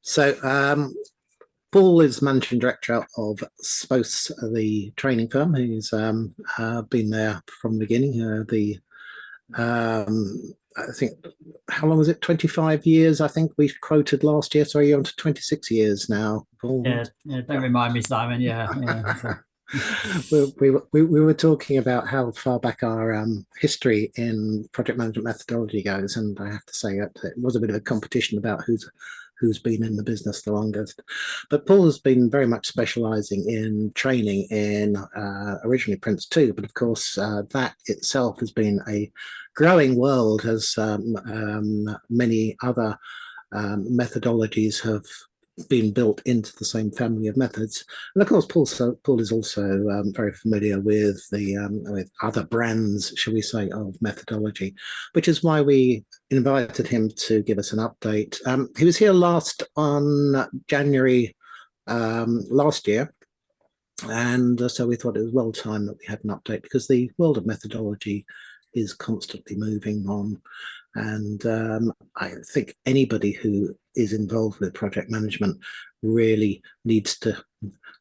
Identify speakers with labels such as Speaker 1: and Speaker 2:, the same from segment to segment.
Speaker 1: So Paul is managing director of SPOCE, the training firm. He's been there from the beginning. I think, how long was it? 25 years, I think we quoted last year. So you're on to 26 years now, Paul.
Speaker 2: Yeah, don't remind me, Simon. Yeah.
Speaker 1: We were talking about how far back our history in project management methodology goes, and I have to say that it was a bit of a competition about who's been in the business the longest. But Paul has been very much specialising in training in originally PRINCE2, but of course that itself has been a growing world as many other methodologies have been built into the same family of methods. And of course, Paul is also very familiar with with other brands, shall we say, of methodology, which is why we invited him to give us an update. He was here last on January last year. And so we thought it was well timed that we had an update, because the world of methodology is constantly moving on. And I think anybody who is involved with project management really needs to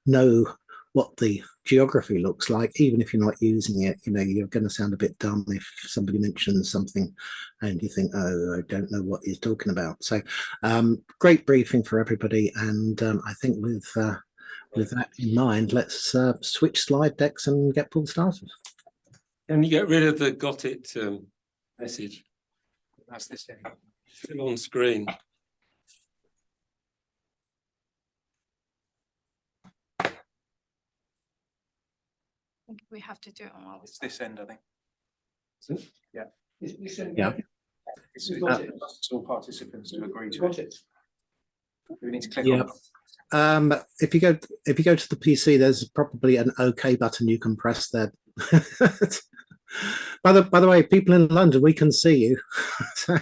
Speaker 1: know what the geography looks like, even if you're not using it. You know, you're going to sound a bit dumb if somebody mentions something and you think, oh, I don't know what he's talking about. So great briefing for everybody. And I think with that in mind, let's switch slide decks and get Paul started.
Speaker 3: Can you get rid of the got it message?
Speaker 4: That's this end.
Speaker 3: Still on screen.
Speaker 5: I think we have to do it on our.
Speaker 4: It's this end, I think. Yeah.
Speaker 1: This end, yeah.
Speaker 4: It's all participants to agree to it. We need to click
Speaker 1: on. If you go to the PC, there's probably an OK button you can press there. By the way, people in London, we can see you. So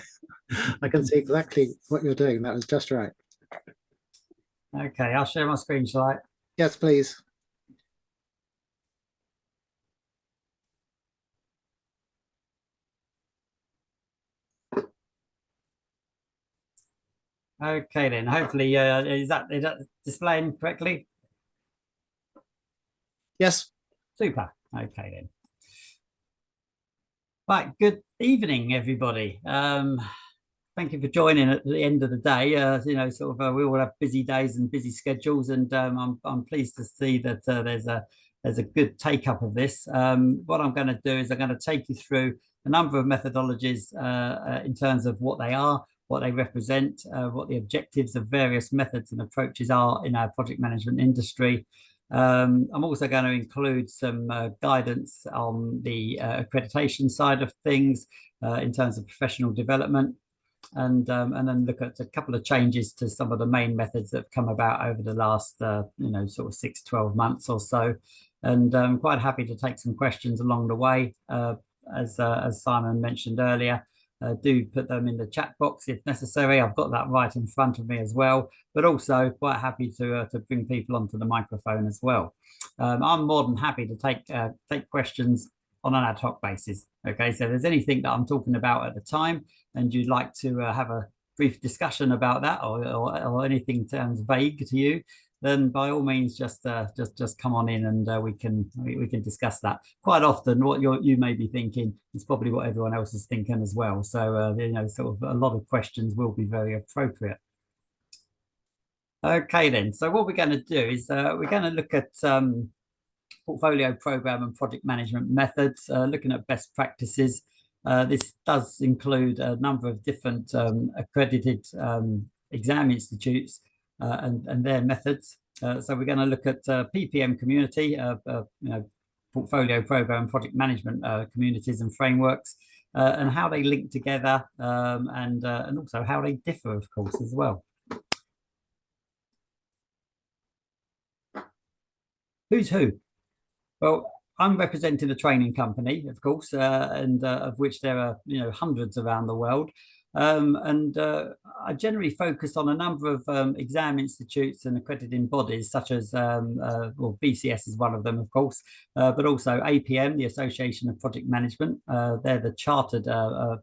Speaker 1: I can see exactly what you're doing. That was just right.
Speaker 2: Okay, I'll share my screen, shall I?
Speaker 1: Yes, please.
Speaker 2: Okay, then. Hopefully, is that displaying correctly?
Speaker 1: Yes.
Speaker 2: Super. Okay, then. Right, good evening, everybody. Thank you for joining at the end of the day. You know, sort of, we all have busy days and busy schedules, and I'm pleased to see that there's a good take up of this. What I'm going to do is I'm going to take you through a number of methodologies in terms of what they are, what they represent, what the objectives of various methods and approaches are in our project management industry. I'm also going to include some guidance on the accreditation side of things in terms of professional development, and then look at a couple of changes to some of the main methods that have come about over the last you know, sort of 6-12 months or so. And I'm quite happy to take some questions along the way. As Simon mentioned earlier, do put them in the chat box if necessary. I've got that right in front of me as well, but also quite happy to bring people onto the microphone as well. I'm more than happy to take questions on an ad hoc basis. Okay, so if there's anything that I'm talking about at the time and you'd like to have a brief discussion about that, or anything sounds vague to you, then by all means just come on in and we can discuss that. Quite often what you may be thinking is probably what everyone else is thinking as well. So you know, sort of a lot of questions will be very appropriate. Okay, then. So what we're going to do is we're going to look at portfolio program and project management methods, looking at best practices. This does include a number of different accredited exam institutes and their methods. So we're going to look at PPM community, you know, portfolio program and project management communities and frameworks, and how they link together, and also how they differ, of course, as well. Who's who? Well, I'm representing a training company, of course, and of which there are, you know, hundreds around the world. I generally focus on a number of exam institutes and accrediting bodies, such as, well, BCS is one of them, of course, but also APM, the Association of Project Management. They're the chartered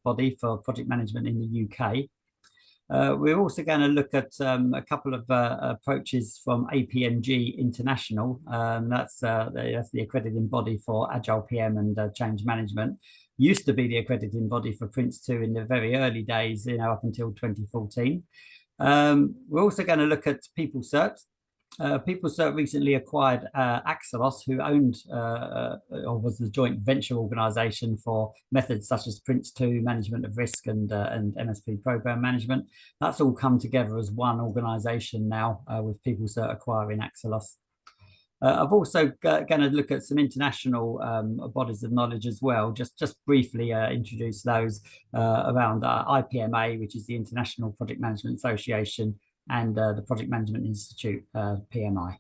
Speaker 2: body for project management in the UK. We're also going to look at a couple of approaches from APMG International. That's the accrediting body for AgilePM and change management. Used to be the accrediting body for PRINCE2 in the very early days, up until 2014. We're also going to look at PeopleCert. PeopleCert recently acquired Axilos, who owned or was the joint venture organization for methods such as PRINCE2, management of risk, and MSP program management. That's all come together as one organization now, with PeopleCert acquiring Axilos. I've also going to look at some international bodies of knowledge as well, just briefly introduce those around IPMA, which is the International Project Management Association, and the Project Management Institute, PMI.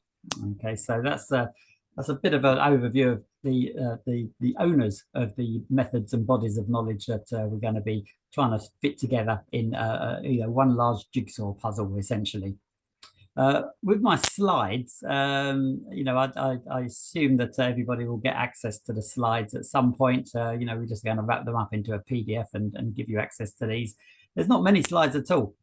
Speaker 2: Okay, so that's a bit of an overview of the owners of the methods and bodies of knowledge that we're going to be trying to fit together in one large jigsaw puzzle, essentially. With my slides, I assume that everybody will get access to the slides at some point. We're just going to wrap them up into a PDF and give you access to these. There's not many slides at all.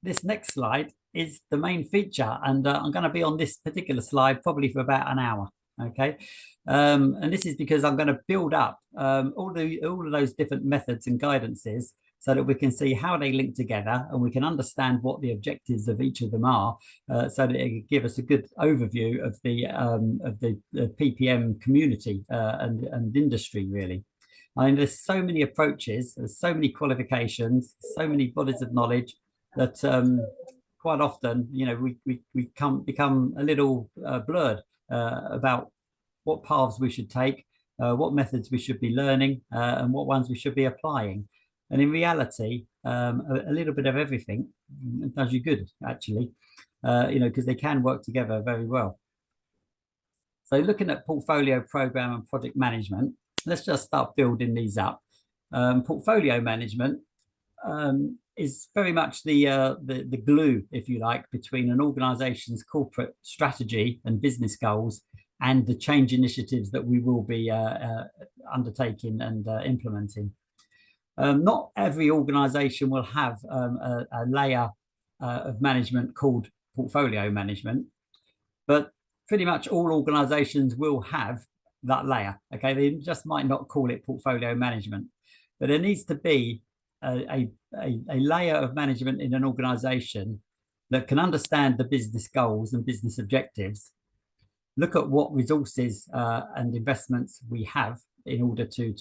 Speaker 2: This next slide is the main feature, and I'm going to be on this particular slide probably for about an hour. Okay, and this is because I'm going to build up all of those different methods and guidances so that we can see how they link together, and we can understand what the objectives of each of them are, so that it can give us a good overview of the PPM community and industry, really. I mean, there's so many approaches, there's so many qualifications, so many bodies of knowledge that quite often, we become a little blurred about what paths we should take, what methods we should be learning, and what ones we should be applying. And in reality, a little bit of everything does you good, actually, because they can work together very well. So looking at portfolio, program, and project management, let's just start building these up. Portfolio management is very much the glue, if you like, between an organization's corporate strategy and business goals and the change initiatives that we will be undertaking and implementing. Not every organization will have a layer of management called portfolio management, but pretty much all organizations will have that layer. Okay, they just might not call it portfolio management, but there needs to be a layer of management in an organization that can understand the business goals and business objectives, look at what resources and investments we have in order to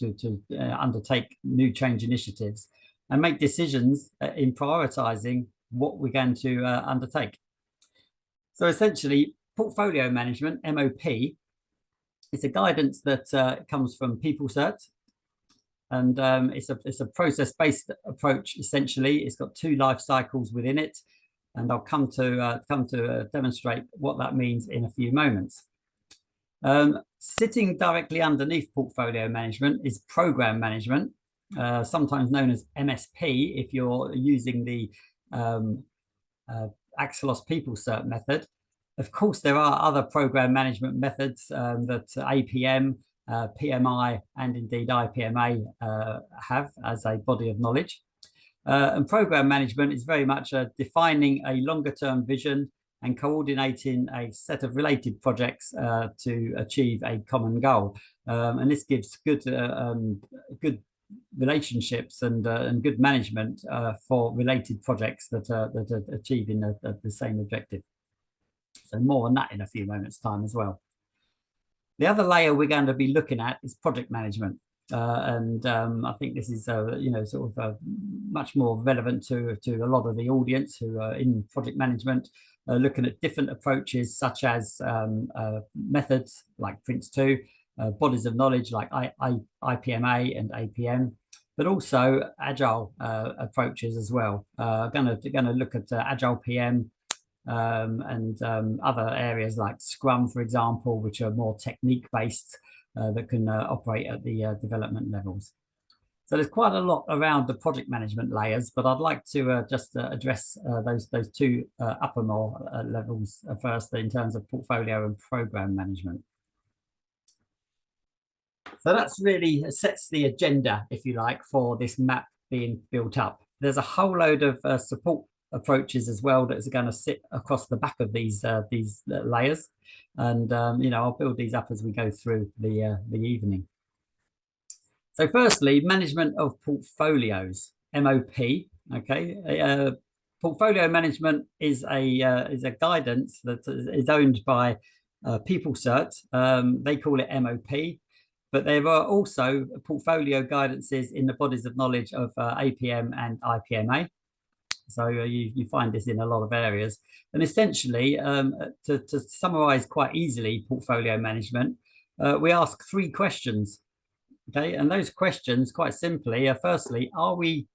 Speaker 2: undertake new change initiatives, and make decisions in prioritizing what we're going to undertake. So essentially, portfolio management, MOP, is a guidance that comes from PeopleCert. And it's a process-based approach, essentially. It's got 2 life cycles within it, and I'll come to demonstrate what that means in a few moments. Sitting directly underneath portfolio management is program management, sometimes known as MSP if you're using the Axilos PeopleCert method. Of course, there are other program management methods that APM, PMI, and indeed IPMA have as a body of knowledge. And program management is very much defining a longer-term vision and coordinating a set of related projects to achieve a common goal. And this gives good relationships and good management for related projects that are achieving the same objective. So more on that in a few moments' time as well. The other layer we're going to be looking at is project management. I think this is, much more relevant to a lot of the audience who are in project management, looking at different approaches such as methods like PRINCE2, bodies of knowledge like IPMA and APM, but also agile approaches as well. Going to look at AgilePM and other areas like Scrum, for example, which are more technique-based that can operate at the development levels. So there's quite a lot around the project management layers, but I'd like to just address those 2 upper more levels first in terms of portfolio and program management. So that's really sets the agenda, if you like, for this map being built up. there's a whole load of support approaches as well that's going to sit across the back of these layers, and I'll build these up as we go through the evening. So firstly, management of portfolios, MOP. Okay, portfolio management is a guidance that is owned by PeopleCert. They call it MOP, but there are also portfolio guidances in the bodies of knowledge of APM and IPMA. So you find this in a lot of areas. And essentially, to summarize quite easily portfolio management, we ask 3 questions. Okay, and those questions, quite simply, are firstly, are we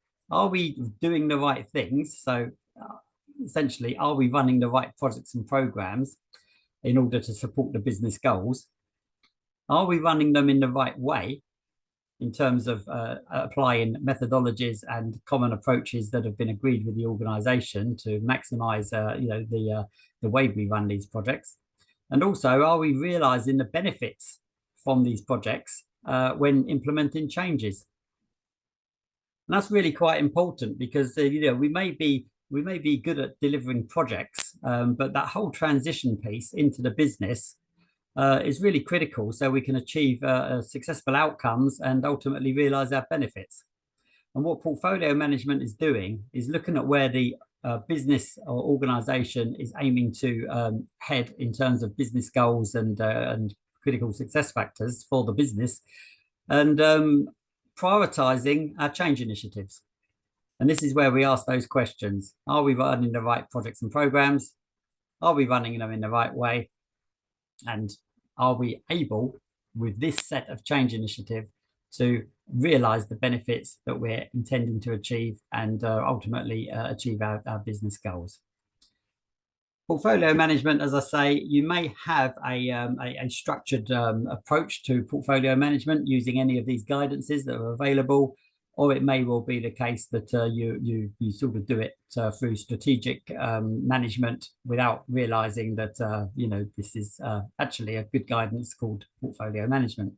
Speaker 2: doing the right things? So essentially, are we running the right projects and programs in order to support the business goals? Are we running them in the right way in terms of applying methodologies and common approaches that have been agreed with the organization to maximize the way we run these projects? And also, are we realizing the benefits from these projects when implementing changes? And that's really quite important, because we may be good at delivering projects, but that whole transition piece into the business is really critical, so we can achieve successful outcomes and ultimately realize our benefits. And what portfolio management is doing is looking at where the business or organization is aiming to head in terms of business goals and critical success factors for the business, and prioritizing our change initiatives. And this is where we ask those questions. Are we running the right projects and programs? Are we running them in the right way? And are we able, with this set of change initiative, to realize the benefits that we're intending to achieve and ultimately achieve our business goals? Portfolio management, as I say, you may have a structured approach to portfolio management using any of these guidances that are available, or it may well be the case that you sort of do it through strategic management without realizing that this is actually a good guidance called portfolio management.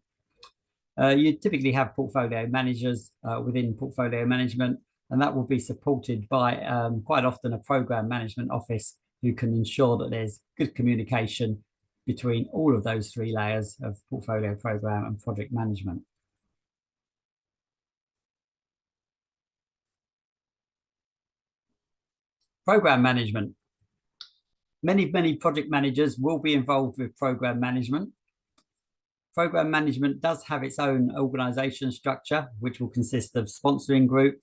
Speaker 2: You typically have portfolio managers within portfolio management, and that will be supported by quite often a program management office who can ensure that there's good communication between all of those 3 layers of portfolio, program, and project management. Program management. Many project managers will be involved with program management. Program management does have its own organization structure, which will consist of sponsoring group,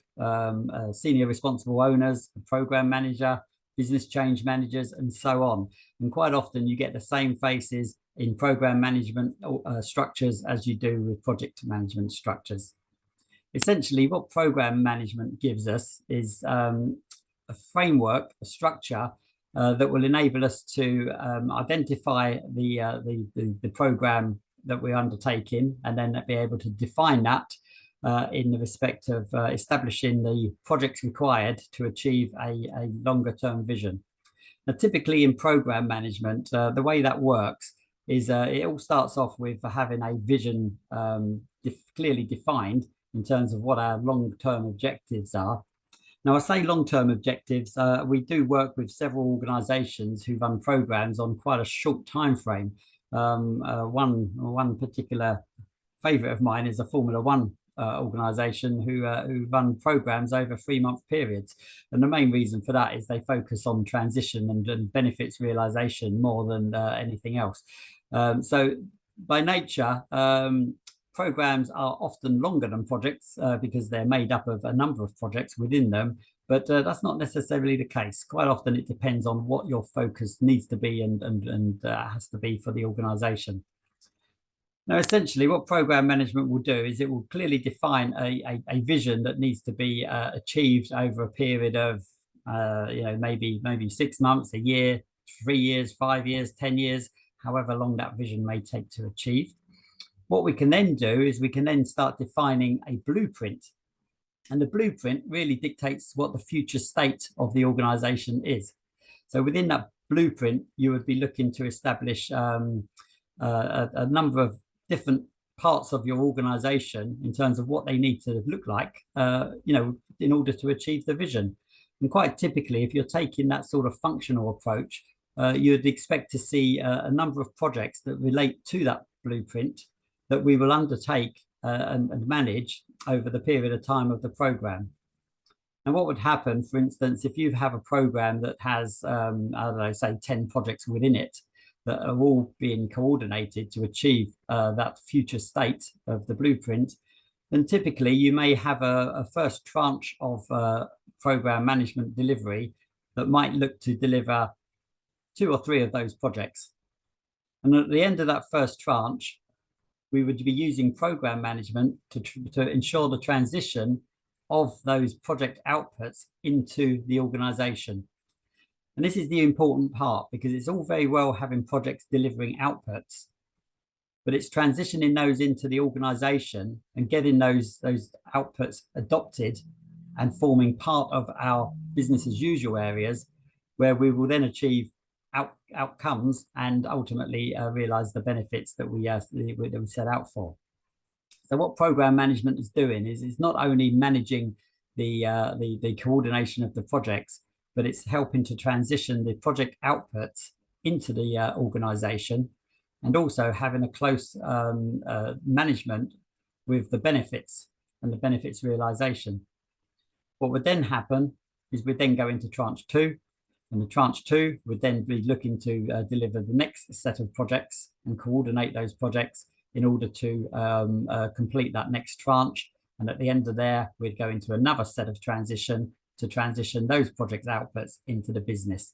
Speaker 2: senior responsible owners, a program manager, business change managers, and so on. And quite often you get the same faces in program management structures as you do with project management structures. Essentially, what program management gives us is a framework, a structure that will enable us to identify the program that we're undertaking, and then be able to define that in the respect of establishing the projects required to achieve a longer term vision. Now, typically in program management, the way that works is it all starts off with having a vision clearly defined in terms of what our long-term objectives are. Now, I say long-term objectives, we do work with several organizations who run programs on quite a short time frame. One particular favorite of mine is a Formula One organization who run programs over 3-month periods, and the main reason for that is they focus on transition and benefits realization more than anything else. So by nature, programs are often longer than projects because they're made up of a number of projects within them, but that's not necessarily the case. Quite often it depends on what your focus needs to be and has to be for the organization. Now, essentially, what program management will do is it will clearly define a vision that needs to be achieved over a period of, maybe 6 months, a year, 3 years, 5 years, 10 years, however long that vision may take to achieve. What we can then do is we can then start defining a blueprint. And the blueprint really dictates what the future state of the organization is. So within that blueprint, you would be looking to establish a number of different parts of your organization in terms of what they need to look like, in order to achieve the vision. And quite typically, if you're taking that sort of functional approach, you'd expect to see a number of projects that relate to that blueprint that we will undertake and manage over the period of time of the program. And what would happen, for instance, if you have a program that has, I don't know, say 10 projects within it that are all being coordinated to achieve that future state of the blueprint, then typically you may have a first tranche of program management delivery that might look to deliver 2 or 3 of those projects. And at the end of that first tranche, we would be using program management to ensure the transition of those project outputs into the organization. And this is the important part, because it's all very well having projects delivering outputs, but it's transitioning those into the organization and getting those outputs adopted and forming part of our business as usual areas, where we will then achieve outcomes and ultimately realize the benefits that we set out for. So what program management is doing is it's not only managing the coordination of the projects, but it's helping to transition the project outputs into the organization, and also having a close management with the benefits and the benefits realization. What would then happen is we'd then go into tranche 2, and the tranche 2 would then be looking to deliver the next set of projects and coordinate those projects in order to complete that next tranche. And at the end of there, we'd go into another set of transition to transition those project outputs into the business.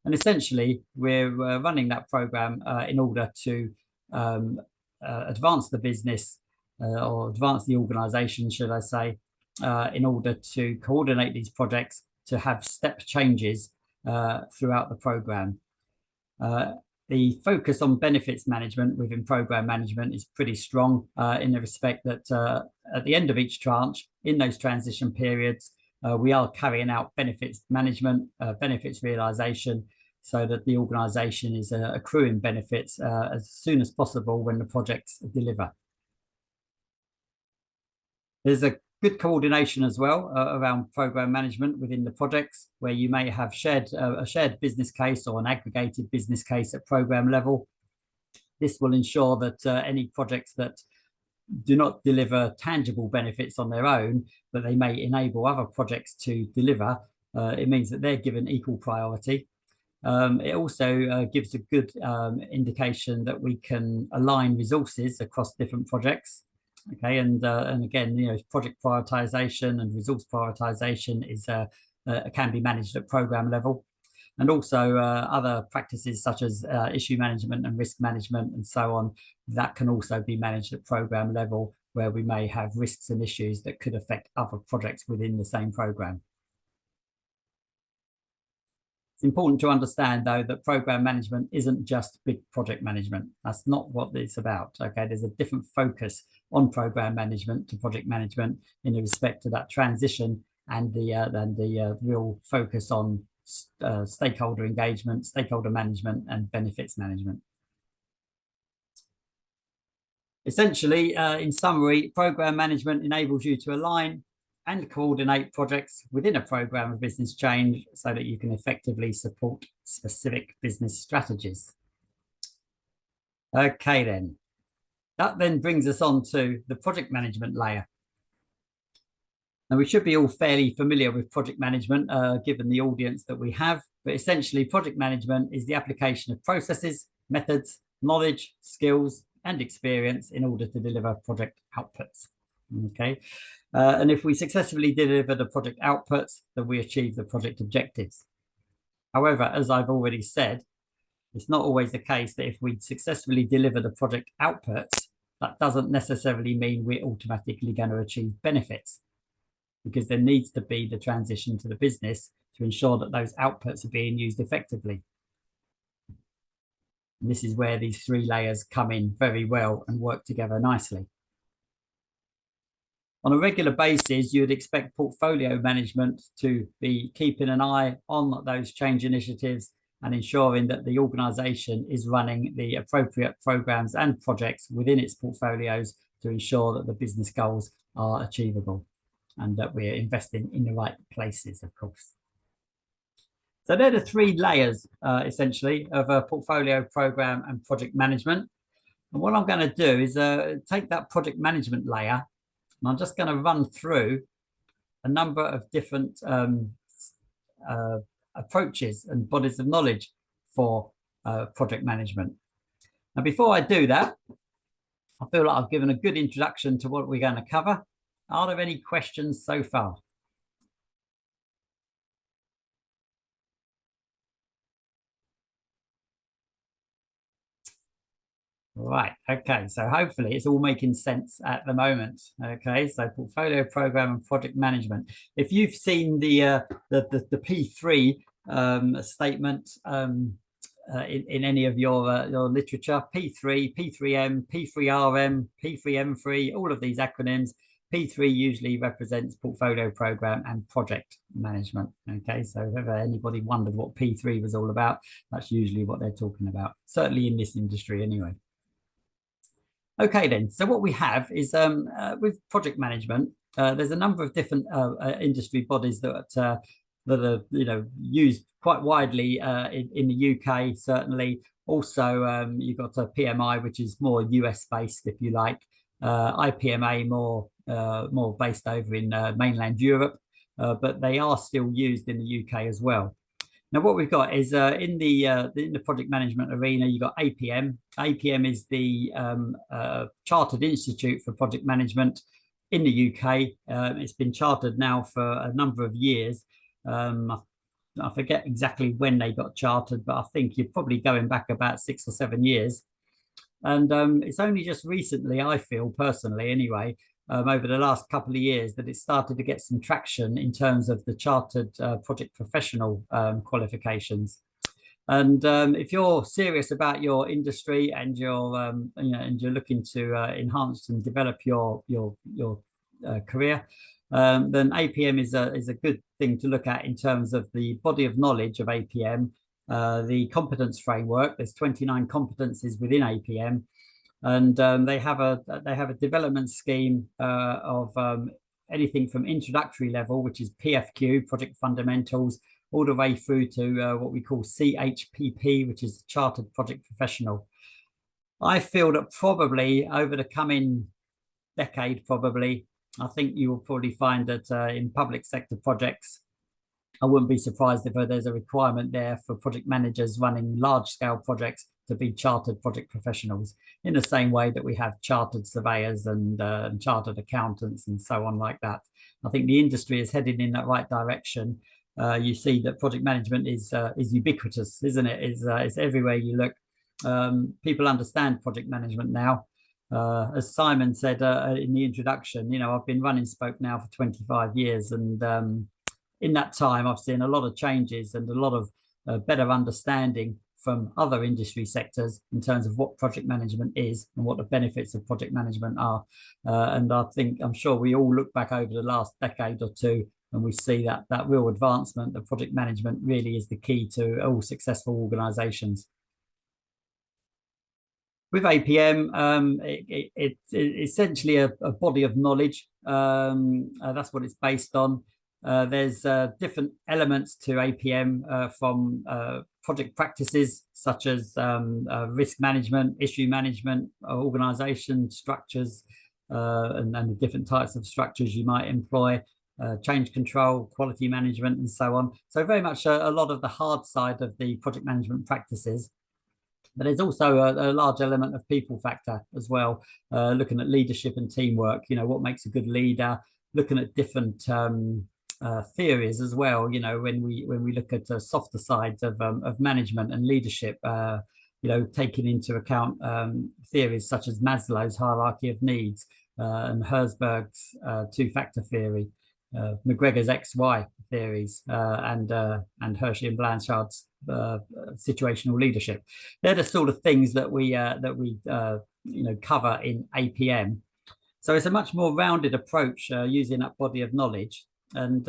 Speaker 2: And essentially, we're running that program in order to advance the business or advance the organization, should I say, in order to coordinate these projects to have step changes throughout the program. The focus on benefits management within program management is pretty strong in the respect that at the end of each tranche, in those transition periods, we are carrying out benefits management, benefits realization, so that the organization is accruing benefits as soon as possible when the projects deliver. There's a good coordination as well around program management within the projects, where you may have a shared business case or an aggregated business case at program level. This will ensure that any projects that do not deliver tangible benefits on their own, but they may enable other projects to deliver, it means that they're given equal priority. It also gives a good indication that we can align resources across different projects. Okay, and again, project prioritization and resource prioritization is can be managed at program level, and also other practices such as issue management and risk management and so on, that can also be managed at program level, where we may have risks and issues that could affect other projects within the same program. It's important to understand, though, that program management isn't just big project management. That's not what it's about. Okay, there's a different focus on program management to project management in respect to that transition and the real focus on stakeholder engagement, stakeholder management, and benefits management. Essentially, in summary, program management enables you to align and coordinate projects within a program of business change so that you can effectively support specific business strategies. Okay, then. That then brings us on to the project management layer. Now, we should be all fairly familiar with project management, given the audience that we have, but essentially project management is the application of processes, methods, knowledge, skills, and experience in order to deliver project outputs. Okay, and if we successfully deliver the project outputs, then we achieve the project objectives. However, as I've already said, it's not always the case that if we successfully deliver the project outputs, that doesn't necessarily mean we're automatically going to achieve benefits, because there needs to be the transition to the business to ensure that those outputs are being used effectively. And this is where these 3 layers come in very well and work together nicely. On a regular basis, you would expect portfolio management to be keeping an eye on those change initiatives and ensuring that the organisation is running the appropriate programmes and projects within its portfolios to ensure that the business goals are achievable and that we're investing in the right places, of course. So they're the three layers, essentially, of a portfolio, programme and project management. And what I'm going to do is take that project management layer, and I'm just going to run through a number of different approaches and bodies of knowledge for project management. Now, before I do that, I feel like I've given a good introduction to what we're going to cover. Are there any questions so far? Right, okay, so hopefully it's all making sense at the moment. Okay, so portfolio, program and project management. If you've seen the P3 statement in any of your literature, P3, P3M, P3RM, P3M3, all of these acronyms, P3 usually represents portfolio, program and project management. Okay, so if ever anybody wondered what P3 was all about, that's usually what they're talking about, certainly in this industry anyway. Okay, then, so what we have is with project management, there's a number of different industry bodies that are used quite widely in the UK, certainly. Also, you've got a PMI, which is more US based, if you like. IPMA more based over in mainland Europe, but they are still used in the UK as well. Now, what we've got is in the project management arena, you've got APM. APM is the Chartered Institute for Project Management in the UK. It's been chartered now for a number of years. I forget exactly when they got chartered, but I think you're probably going back about 6 or 7 years. And it's only just recently, I feel personally anyway, over the last couple of years, that it started to get some traction in terms of the chartered project professional qualifications. And if you're serious about your industry and you're looking to enhance and develop your career, then APM is a good thing to look at in terms of the body of knowledge of APM, the competence framework. There's 29 competencies within APM. And they have a development scheme of anything from introductory level, which is PFQ, Project Fundamentals, all the way through to what we call CHPP, which is Chartered Project Professional. I feel that probably over the coming decade, I think you will probably find that in public sector projects, I wouldn't be surprised if there's a requirement there for project managers running large-scale projects to be chartered project professionals, in the same way that we have chartered surveyors and chartered accountants and so on like that. I think the industry is heading in that right direction. You see that project management is ubiquitous, isn't it? It's everywhere you look. People understand project management now. As Simon said in the introduction, I've been running Spoke now for 25 years, and in that time, I've seen a lot of changes and a lot of better understanding from other industry sectors in terms of what project management is and what the benefits of project management are. And I'm sure we all look back over the last decade or two and we see that real advancement of project management really is the key to all successful organizations. With APM, it's essentially a body of knowledge. That's what it's based on. There's different elements to APM from project practices such as risk management, issue management, organization structures, and the different types of structures you might employ, change control, quality management, and so on. So very much a lot of the hard side of the project management practices. But there's also a large element of people factor as well, looking at leadership and teamwork, what makes a good leader, looking at different theories as well, when we look at the softer sides of management and leadership, taking into account theories such as Maslow's hierarchy of needs and Herzberg's two-factor theory, McGregor's XY theories, and Hershey and Blanchard's situational leadership. They're the sort of things that we cover in APM. So it's a much more rounded approach using that body of knowledge. And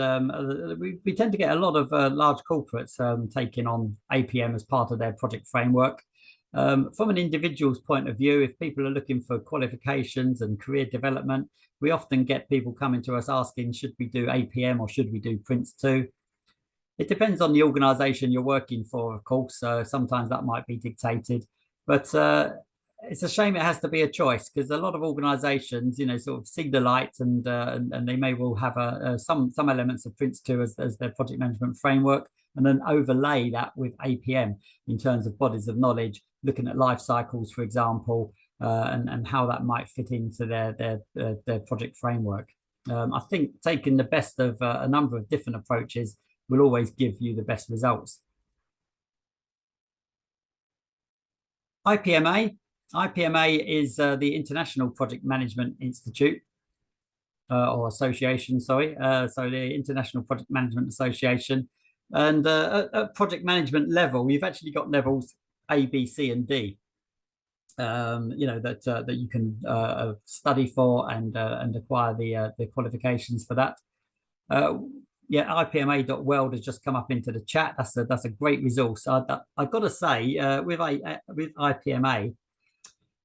Speaker 2: we tend to get a lot of large corporates taking on APM as part of their project framework. From an individual's point of view, if people are looking for qualifications and career development, we often get people coming to us asking, should we do APM or should we do PRINCE2? It depends on the organization you're working for, of course. Sometimes that might be dictated, but it's a shame it has to be a choice, because a lot of organizations, sort of see the light, and they may well have some elements of PRINCE2 as their project management framework, and then overlay that with APM in terms of bodies of knowledge, looking at life cycles, for example, and how that might fit into their project framework. I think taking the best of a number of different approaches will always give you the best results. IPMA is the International Project Management Institute, or Association, sorry. So the International Project Management Association. And at project management level, we've actually got levels A, B, C, and D. That you can study for and acquire the qualifications for that. Yeah, IPMA.world has just come up into the chat. That's a great resource. I've got to say, with IPMA,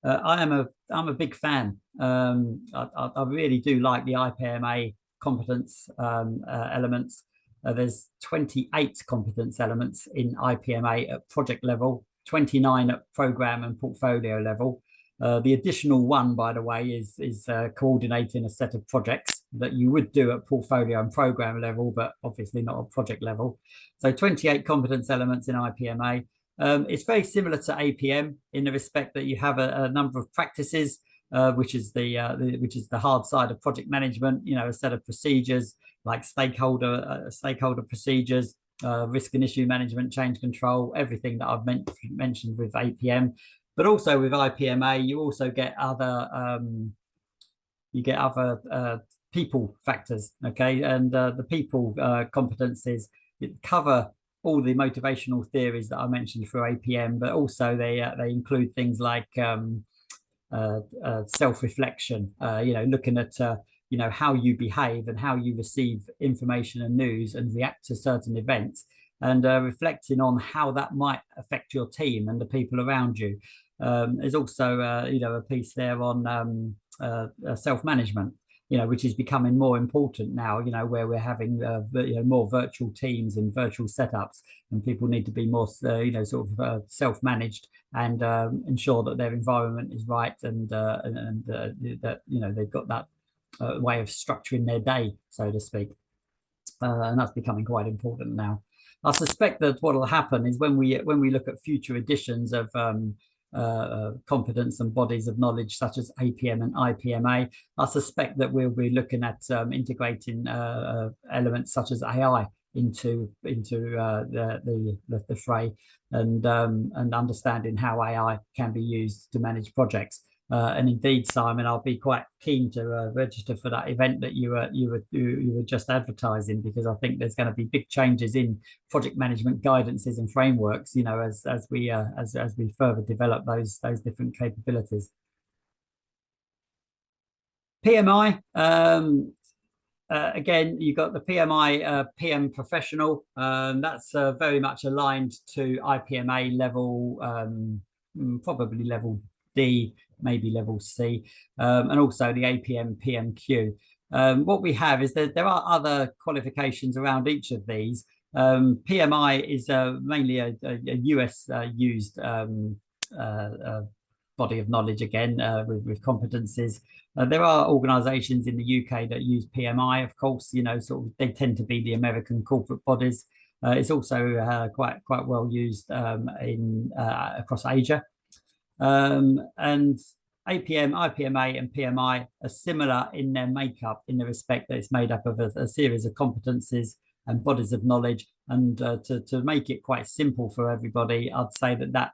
Speaker 2: I'm a big fan. I really do like the IPMA competence elements. There's 28 competence elements in IPMA at project level, 29 at program and portfolio level. The additional one, by the way, is coordinating a set of projects that you would do at portfolio and program level, but obviously not at project level. So 28 competence elements in IPMA. It's very similar to APM in the respect that you have a number of practices, which is the hard side of project management. A set of procedures like stakeholder procedures, risk and issue management, change control, everything that I've mentioned with APM. But also with IPMA, you also get other people factors, okay? And the people competencies cover all the motivational theories that I mentioned for APM, but also they include things like self-reflection, looking at how you behave and how you receive information and news and react to certain events, and reflecting on how that might affect your team and the people around you. There's also a piece there on self-management, which is becoming more important now, where we're having more virtual teams and virtual setups, and people need to be more self-managed and ensure that their environment is right, and that they've got that way of structuring their day, so to speak, and that's becoming quite important now. I suspect that what will happen is when we look at future editions of competence and bodies of knowledge such as APM and IPMA, I suspect that we'll be looking at integrating elements such as AI into the fray, and understanding how AI can be used to manage projects. And indeed, Simon, I'll be quite keen to register for that event that you were just advertising, because I think there's going to be big changes in project management guidances and frameworks, as we further develop those different capabilities. PMI, again, you've got the PMI PM professional. That's very much aligned to IPMA level, probably level D, maybe level C, and also the APM PMQ. What we have is that there are other qualifications around each of these. PMI is mainly a US used body of knowledge, again, with competencies. There are organizations in the UK that use PMI, of course, they tend to be the American corporate bodies. It's also quite well used across Asia. And APM, IPMA, and PMI are similar in their makeup, in the respect that it's made up of a series of competencies and bodies of knowledge. And to make it quite simple for everybody, I'd say that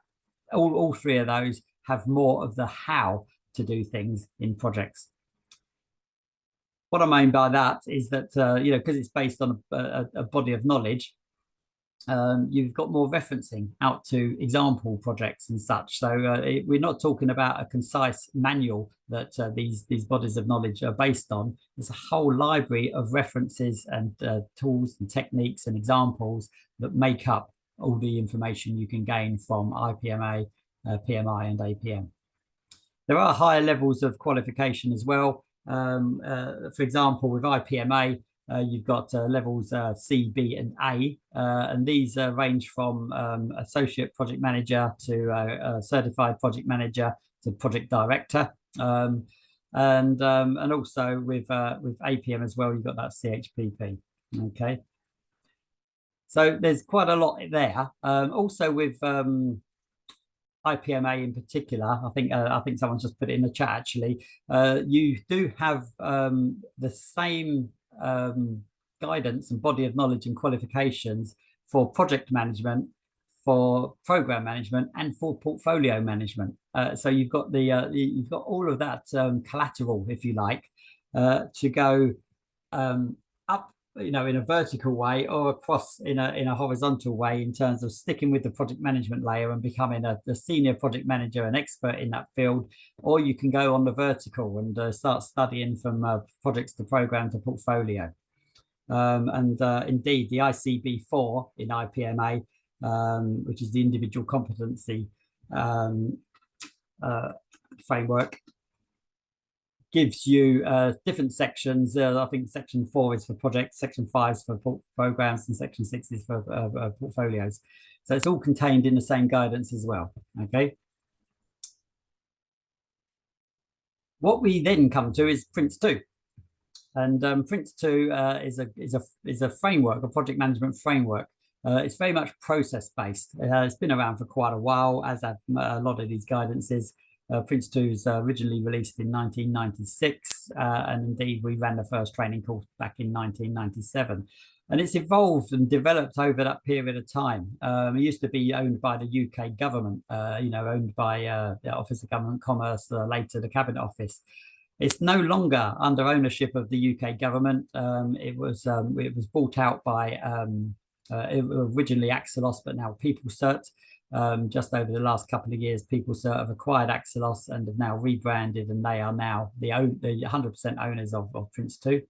Speaker 2: all three of those have more of the how to do things in projects. What I mean by that is that because it's based on a body of knowledge, you've got more referencing out to example projects and such. So we're not talking about a concise manual that these bodies of knowledge are based on. There's a whole library of references and tools and techniques and examples that make up all the information you can gain from IPMA, PMI and APM. There are higher levels of qualification as well. For example, with IPMA, you've got levels C, B, and A, and these range from associate project manager to certified project manager to project director, and also with APM as well, you've got that CHPP. Okay, so there's quite a lot there. Also with IPMA in particular, I think someone just put it in the chat actually. You do have the same guidance and body of knowledge and qualifications for project management, for program management, and for portfolio management. So you've got you've got all of that collateral, if you like, to go up, in a vertical way or across in a horizontal way in terms of sticking with the project management layer and becoming a senior project manager, an expert in that field, or you can go on the vertical and start studying from projects to program to portfolio. Indeed, the ICB4 in IPMA, which is the individual competency framework, gives you different sections. I think section 4 is for projects, section 5 is for programs, and section 6 is for portfolios. So it's all contained in the same guidance as well. Okay. What we then come to is PRINCE2, and PRINCE2 is a framework, a project management framework. It's very much process based. It's been around for quite a while, as have a lot of these guidances. PRINCE2 was originally released in 1996, and indeed we ran the first training course back in 1997. And it's evolved and developed over that period of time. It used to be owned by the UK government, owned by the Office of Government Commerce, later the Cabinet Office. It's no longer under ownership of the UK government. It was bought out by originally Axilos, but now PeopleCert. Just over the last couple of years, PeopleCert have acquired Axilos and have now rebranded, and they are now the 100% owners of PRINCE2.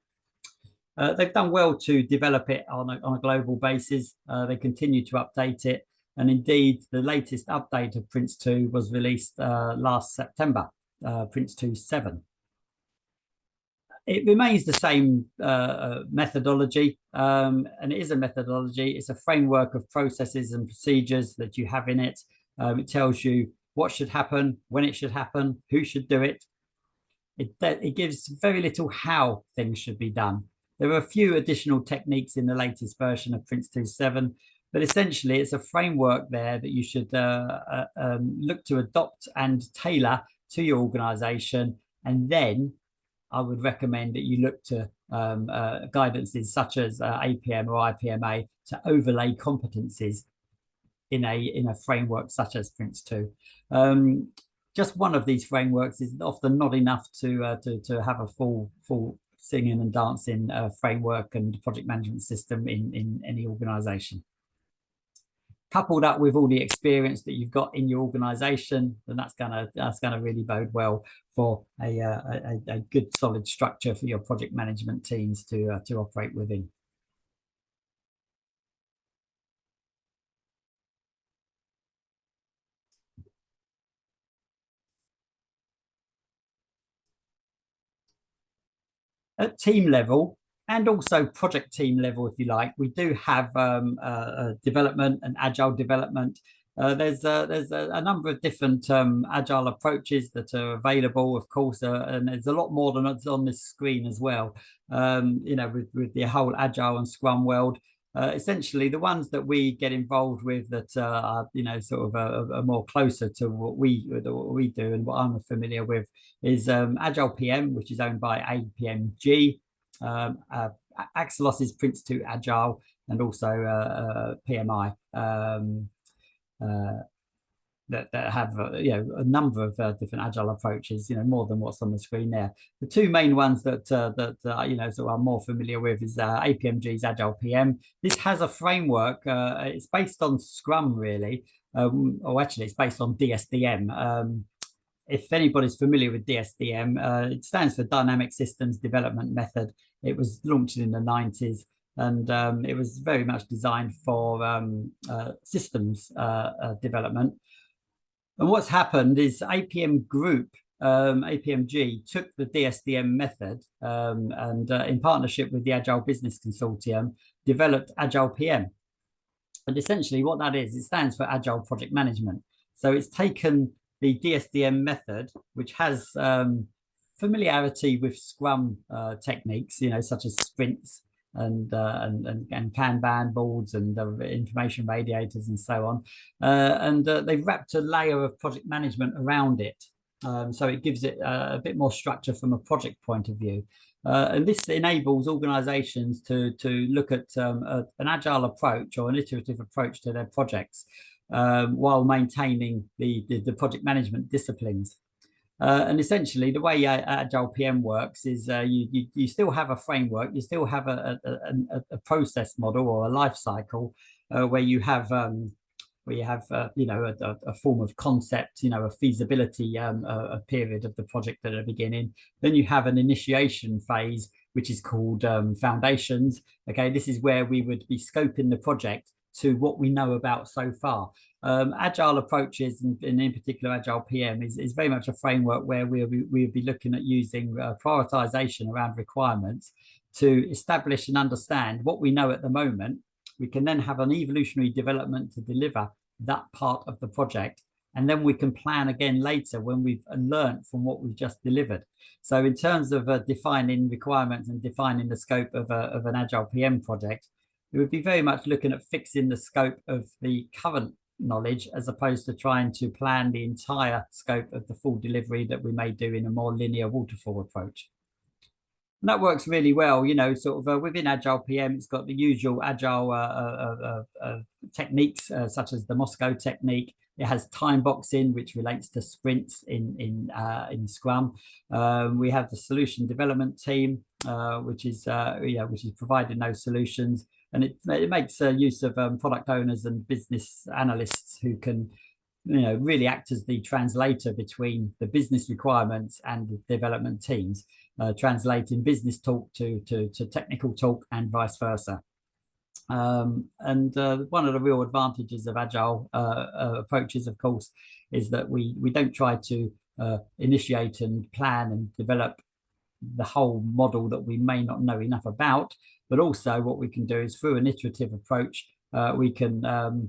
Speaker 2: They've done well to develop it on a global basis. They continue to update it, and indeed the latest update of PRINCE2 was released last September, PRINCE2 7. It remains the same methodology, and it is a methodology. It's a framework of processes and procedures that you have in it. It tells you what should happen, when it should happen, who should do it. It gives very little how things should be done. There are a few additional techniques in the latest version of PRINCE2 7, but essentially it's a framework there that you should look to adopt and tailor to your organization, and then I would recommend that you look to guidances such as APM or IPMA to overlay competencies in a framework such as PRINCE2. Just one of these frameworks is often not enough to have a full singing and dancing framework and project management system in any organization. Couple that with all the experience that you've got in your organization, then that's gonna really bode well for a good solid structure for your project management teams to operate within. At team level, and also project team level, if you like, we do have development and agile development. There's a number of different agile approaches that are available, of course, and there's a lot more than what's on this screen as well. With the whole agile and Scrum world, essentially the ones that we get involved with that are are more closer to what we do and what I'm familiar with is AgilePM, which is owned by APMG. Axilos is PRINCE2 Agile, and also PMI. that have a number of different agile approaches, more than what's on the screen there. The two main ones that so I'm more familiar with is APMG's AgilePM. This has a framework. It's based on Scrum, really, or actually it's based on DSDM. If anybody's familiar with DSDM, it stands for Dynamic Systems Development Method. It was launched in the 90s, and it was very much designed for systems development. And what's happened is APM Group, APMG, took the DSDM method and in partnership with the Agile Business Consortium, developed AgilePM. And essentially what that is, it stands for Agile Project Management. So it's taken the DSDM method, which has familiarity with Scrum techniques, such as sprints and Kanban boards and information radiators and so on. And they've wrapped a layer of project management around it. So it gives it a bit more structure from a project point of view. And this enables organizations to look at an agile approach or an iterative approach to their projects while maintaining the project management disciplines. And essentially, the way AgilePM works is you still have a framework, you still have a process model or a life cycle where you have a form of concept, a feasibility a period of the project at the beginning. Then you have an initiation phase, which is called foundations. Okay, this is where we would be scoping the project to what we know about so far. Agile approaches, and in particular AgilePM, is very much a framework where we'll be looking at using prioritization around requirements to establish and understand what we know at the moment. We can then have an evolutionary development to deliver that part of the project, and then we can plan again later when we've learned from what we've just delivered. So in terms of defining requirements and defining the scope of an AgilePM project, it would be very much looking at fixing the scope of the current knowledge as opposed to trying to plan the entire scope of the full delivery that we may do in a more linear waterfall approach. And that works really well, sort of within AgilePM, it's got the usual agile techniques such as the Moscow technique. It has time boxing, which relates to sprints in Scrum. We have the solution development team, which is providing those solutions. And it makes use of product owners and business analysts who can, really act as the translator between the business requirements and the development teams, translating business talk to technical talk and vice versa. And one of the real advantages of agile approaches, of course, is that we don't try to initiate and plan and develop the whole model that we may not know enough about. But also what we can do is through an iterative approach, we can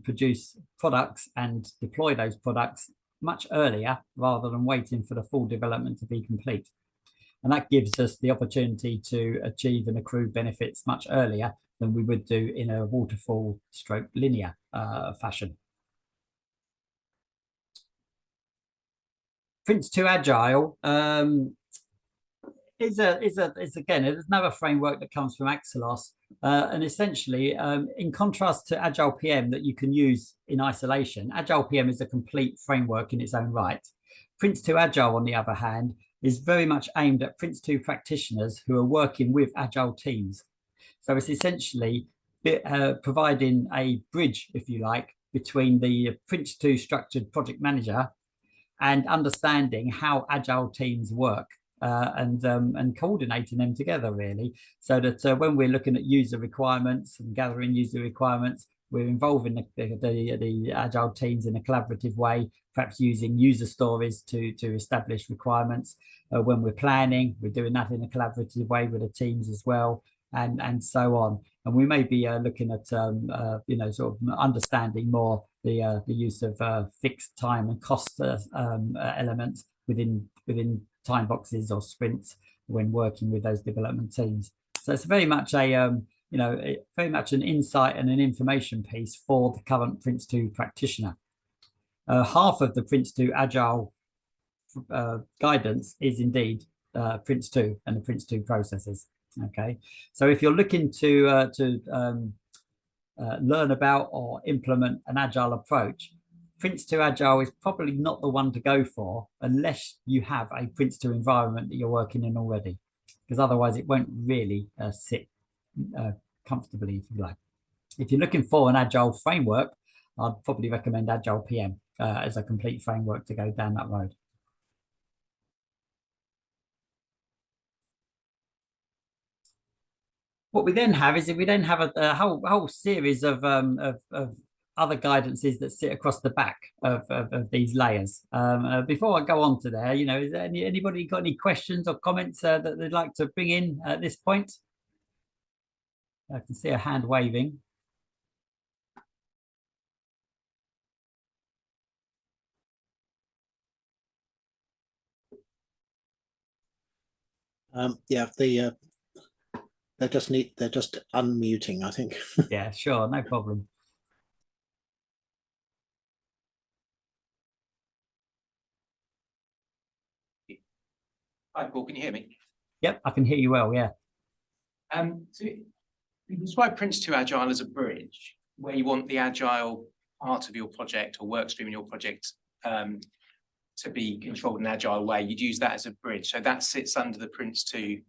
Speaker 2: produce products and deploy those products much earlier rather than waiting for the full development to be complete. And that gives us the opportunity to achieve and accrue benefits much earlier than we would do in a waterfall stroke linear fashion. PRINCE2 Agile is again, there's another framework that comes from Axelos, and essentially, in contrast to AgilePM that you can use in isolation, AgilePM is a complete framework in its own right. PRINCE2 Agile, on the other hand, is very much aimed at PRINCE2 practitioners who are working with Agile teams. So it's essentially providing a bridge, if you like, between the PRINCE2 structured project manager and understanding how Agile teams work. And coordinating them together, really, so that when we're looking at user requirements and gathering user requirements, we're involving the Agile teams in a collaborative way, perhaps using user stories to establish requirements. When we're planning, we're doing that in a collaborative way with the teams as well, and so on. And we may be looking at sort of understanding more the use of fixed time and cost elements within time boxes or sprints when working with those development teams. So it's very much very much an insight and an information piece for the current PRINCE2 practitioner. Half of the PRINCE2 Agile guidance is indeed PRINCE2 and the PRINCE2 processes. Okay, so if you're looking to learn about or implement an Agile approach, PRINCE2 Agile is probably not the one to go for unless you have a PRINCE2 environment that you're working in already, because otherwise it won't really sit comfortably, if you like. If you're looking for an Agile framework, I'd probably recommend AgilePM as a complete framework to go down that road. What we then have is we then have a whole series of other guidances that sit across the back of these layers. Before I go on to there, is there anybody got any questions or comments that they'd like to bring in at this point? I can see a hand waving.
Speaker 1: Yeah, they're just unmuting, I think.
Speaker 2: Yeah, sure, no problem.
Speaker 4: Hi, Paul, can you hear me?
Speaker 2: Yep, I can hear you well, yeah.
Speaker 4: So you describe PRINCE2 Agile as a bridge where you want the Agile part of your project or work stream in your project to be controlled in an Agile way. You'd use that as a bridge. So that sits under the PRINCE2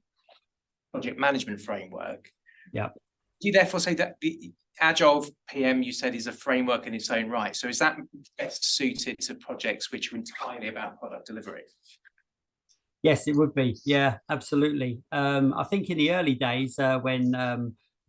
Speaker 4: project management framework.
Speaker 2: Yeah.
Speaker 4: Do you therefore say that the Agile PM you said is a framework in its own right? So is that best suited to projects which are entirely about product delivery?
Speaker 2: Yes, it would be. Yeah, absolutely. I think in the early days when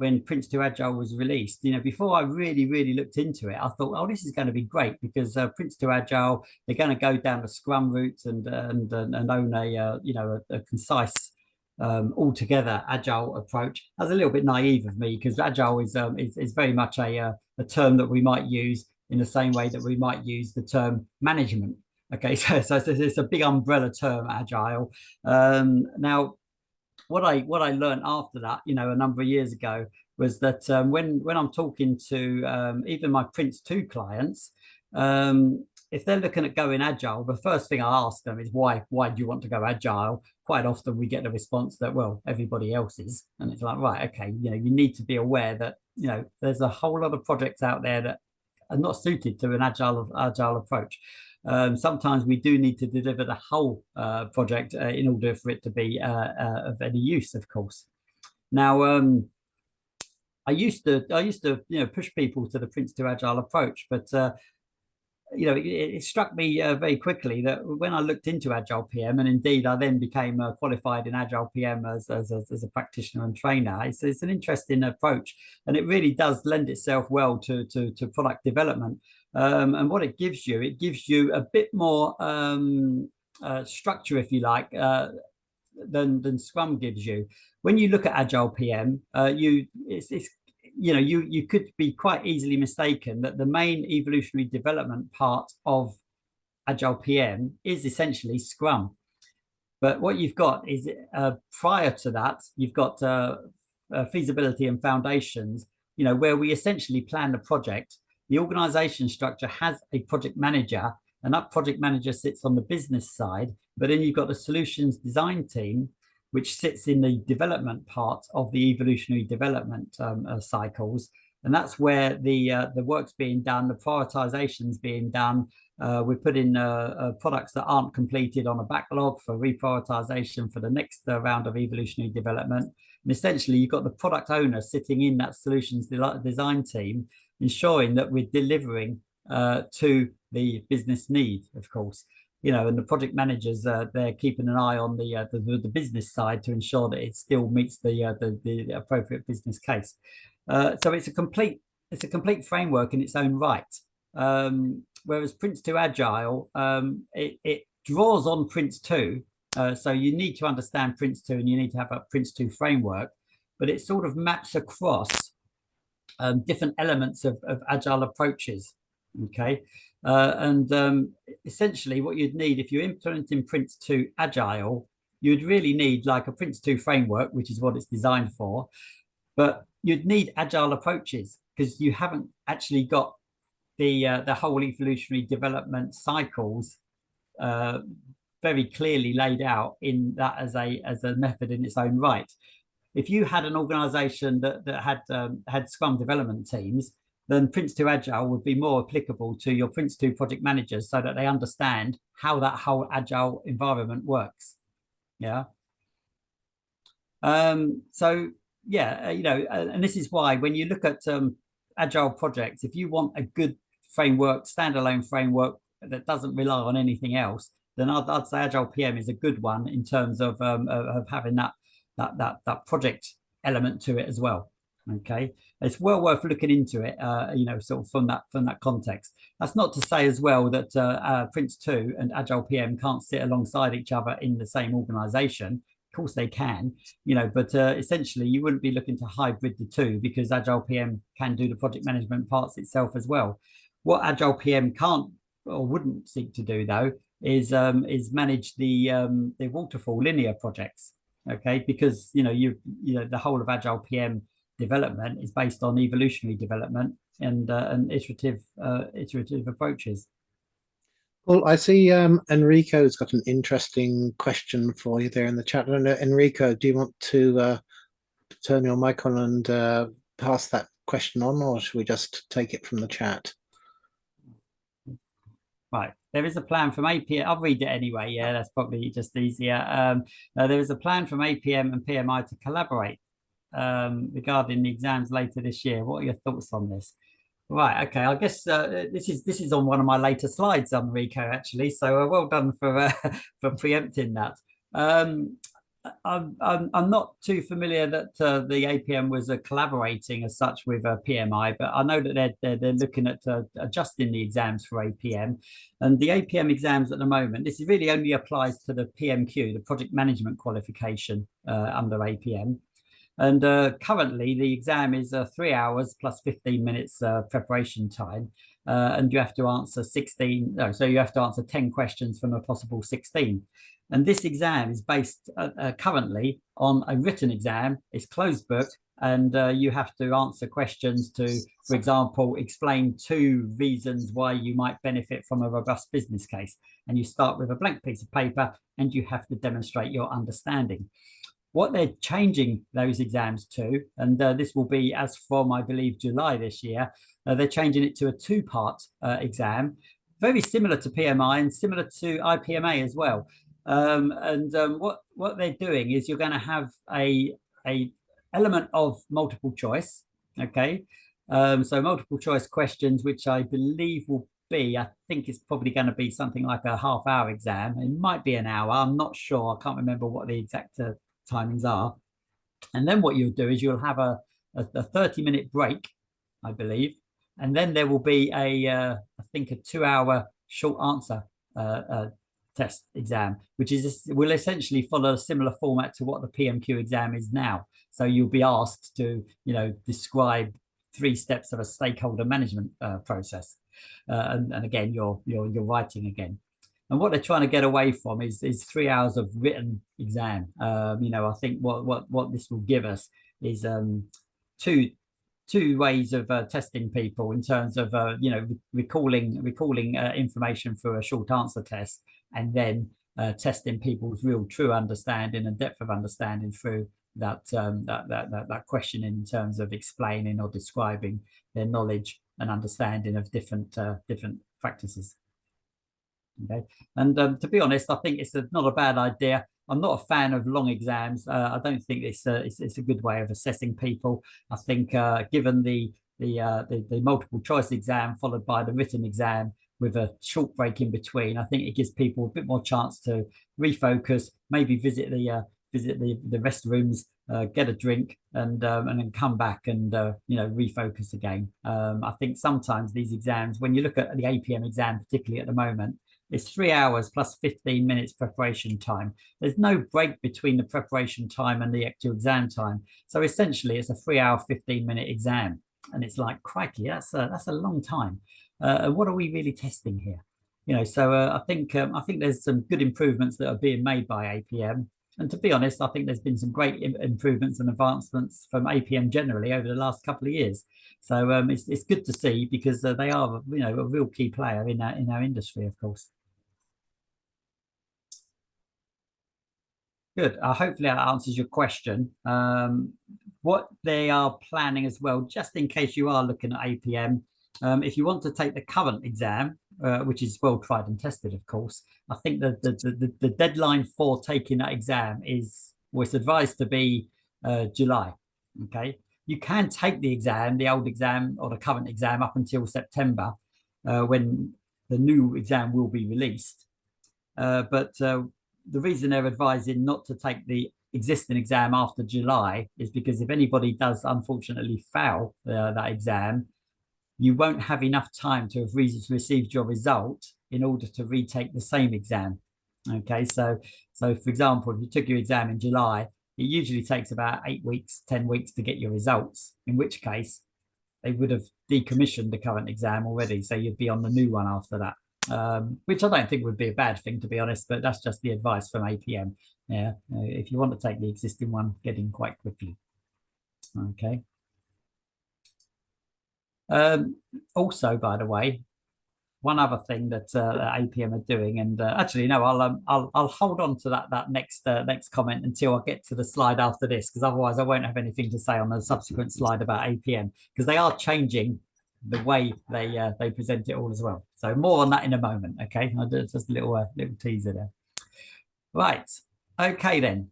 Speaker 2: PRINCE2 Agile was released, before I really looked into it, I thought, oh, this is going to be great because PRINCE2 Agile, they're going to go down the Scrum route and own a concise, altogether Agile approach. That was a little bit naive of me because Agile is very much a term that we might use in the same way that we might use the term management. Okay, so it's a big umbrella term, Agile. Now, what I learned after that, a number of years ago, was that when I'm talking to even my PRINCE2 clients, if they're looking at going Agile, the first thing I ask them is why do you want to go Agile? Quite often we get the response that, well, everybody else is, and it's like, right, okay, you need to be aware that there's a whole lot of projects out there that are not suited to an agile approach. Sometimes we do need to deliver the whole project in order for it to be of any use, of course. Now, I used to push people to the PRINCE2 Agile approach, but it struck me very quickly that when I looked into AgilePM, and indeed I then became qualified in AgilePM as a practitioner and trainer, it's an interesting approach, and it really does lend itself well to product development. And what it gives you a bit more structure, if you like, than Scrum gives you. When you look at AgilePM, you could be quite easily mistaken that the main evolutionary development part of AgilePM is essentially Scrum. But what you've got is prior to that, you've got feasibility and foundations, where we essentially plan the project. The organization structure has a project manager, and that project manager sits on the business side, but then you've got the solutions design team, which sits in the development part of the evolutionary development cycles. And that's where the work's being done, the prioritization's being done. We're putting products that aren't completed on a backlog for reprioritization for the next round of evolutionary development. And essentially, you've got the product owner sitting in that solutions design team, ensuring that we're delivering to the business need, of course. And the project managers, they're keeping an eye on the business side to ensure that it still meets the appropriate business case. So it's a complete framework in its own right. Whereas PRINCE2 Agile, it draws on PRINCE2. So you need to understand PRINCE2 and you need to have a PRINCE2 framework, but it sort of maps across different elements of Agile approaches. Okay. Essentially what you'd need if you're implementing PRINCE2 Agile, you'd really need like a PRINCE2 framework, which is what it's designed for, but you'd need Agile approaches because you haven't actually got the whole evolutionary development cycles very clearly laid out in that as a method in its own right. If you had an organization that had Scrum development teams, then PRINCE2 Agile would be more applicable to your PRINCE2 project managers so that they understand how that whole Agile environment works. Yeah. So yeah, and this is why when you look at Agile projects, if you want a good framework, standalone framework that doesn't rely on anything else, then I'd say AgilePM is a good one in terms of having that project element to it as well. Okay, it's well worth looking into it, sort of from that context. That's not to say as well that PRINCE2 and AgilePM can't sit alongside each other in the same organization. Of course they can, but essentially you wouldn't be looking to hybrid the two, because AgilePM can do the project management parts itself as well. What AgilePM can't or wouldn't seek to do though is manage the waterfall linear projects. Okay, because the whole of AgilePM development is based on evolutionary development and iterative approaches.
Speaker 1: Well, I see Enrico's got an interesting question for you there in the chat. I don't know, Enrico, do you want to turn your mic on and pass that question on, or should we just take it from the chat?
Speaker 2: Right, there is a plan from APM. I'll read it anyway. Yeah, that's probably just easier. There is a plan from APM and PMI to collaborate regarding the exams later this year. What are your thoughts on this? Right, okay, I guess this is on one of my later slides, Enrico, actually. So well done for preempting that. I'm not too familiar that the APM was collaborating as such with PMI, but I know that they're looking at adjusting the exams for APM, and the APM exams at the moment. This really only applies to the PMQ, the project management qualification under APM. And currently the exam is 3 hours plus 15 minutes preparation time. And you have to answer 10 questions from a possible 16. And this exam is based currently on a written exam. It's closed book, and you have to answer questions to, for example, explain 2 reasons why you might benefit from a robust business case. And you start with a blank piece of paper and you have to demonstrate your understanding. What they're changing those exams to, and this will be as from, I believe, July this year, they're changing it to a 2-part exam, very similar to PMI and similar to IPMA as well. What they're doing is you're going to have a element of multiple choice. Okay, so multiple choice questions, which I believe will be, I think it's probably going to be something like a half-hour exam. It might be an hour. I'm not sure. I can't remember what the exact timings are. And then what you'll do is you'll have a 30-minute break, I believe, and then there will be I think a 2-hour short answer test exam, which will essentially follow a similar format to what the PMQ exam is now. So you'll be asked to describe 3 steps of a stakeholder management process, and again you're writing again. And what they're trying to get away from is 3 hours of written exam. I think what this will give us is two ways of testing people in terms of recalling information through a short answer test, and then testing people's real true understanding and depth of understanding through that questioning in terms of explaining or describing their knowledge and understanding of different practices. Okay, and to be honest, I think it's not a bad idea. I'm not a fan of long exams. I don't think it's a good way of assessing people. I think given the multiple choice exam followed by the written exam with a short break in between, I think it gives people a bit more chance to refocus, maybe visit the restrooms, get a drink, and then come back and refocus again. I think sometimes these exams, when you look at the APM exam, particularly at the moment, it's 3 hours plus 15 minutes preparation time. There's no break between the preparation time and the actual exam time. So essentially, it's a 3-hour, 15-minute exam, and it's like, crikey, that's a long time. What are we really testing here? So I think there's some good improvements that are being made by APM. And to be honest, I think there's been some great improvements and advancements from APM generally over the last couple of years. So it's good to see, because they are a real key player in our industry, of course. Good. Hopefully that answers your question. What they are planning as well, just in case you are looking at APM, if you want to take the current exam, which is well tried and tested, of course, I think that the deadline for taking that exam was advised to be July. Okay, you can take the exam, the old exam or the current exam, up until September, when the new exam will be released. But the reason they're advising not to take the existing exam after July is because if anybody does unfortunately fail that exam, you won't have enough time to have received your result in order to retake the same exam. Okay, so for example, if you took your exam in July, it usually takes about 8 weeks, 10 weeks to get your results, in which case they would have decommissioned the current exam already. So you'd be on the new one after that. Which I don't think would be a bad thing, to be honest, but that's just the advice from APM. Yeah, if you want to take the existing one, get in quite quickly. Okay. Also, by the way, one other thing that APM are doing, and actually, no, I'll hold on to that next comment until I get to the slide after this, because otherwise I won't have anything to say on the subsequent slide about APM, because they are changing the way they present it all as well. So more on that in a moment. Okay, I'll do just a little teaser there. Right. Okay, then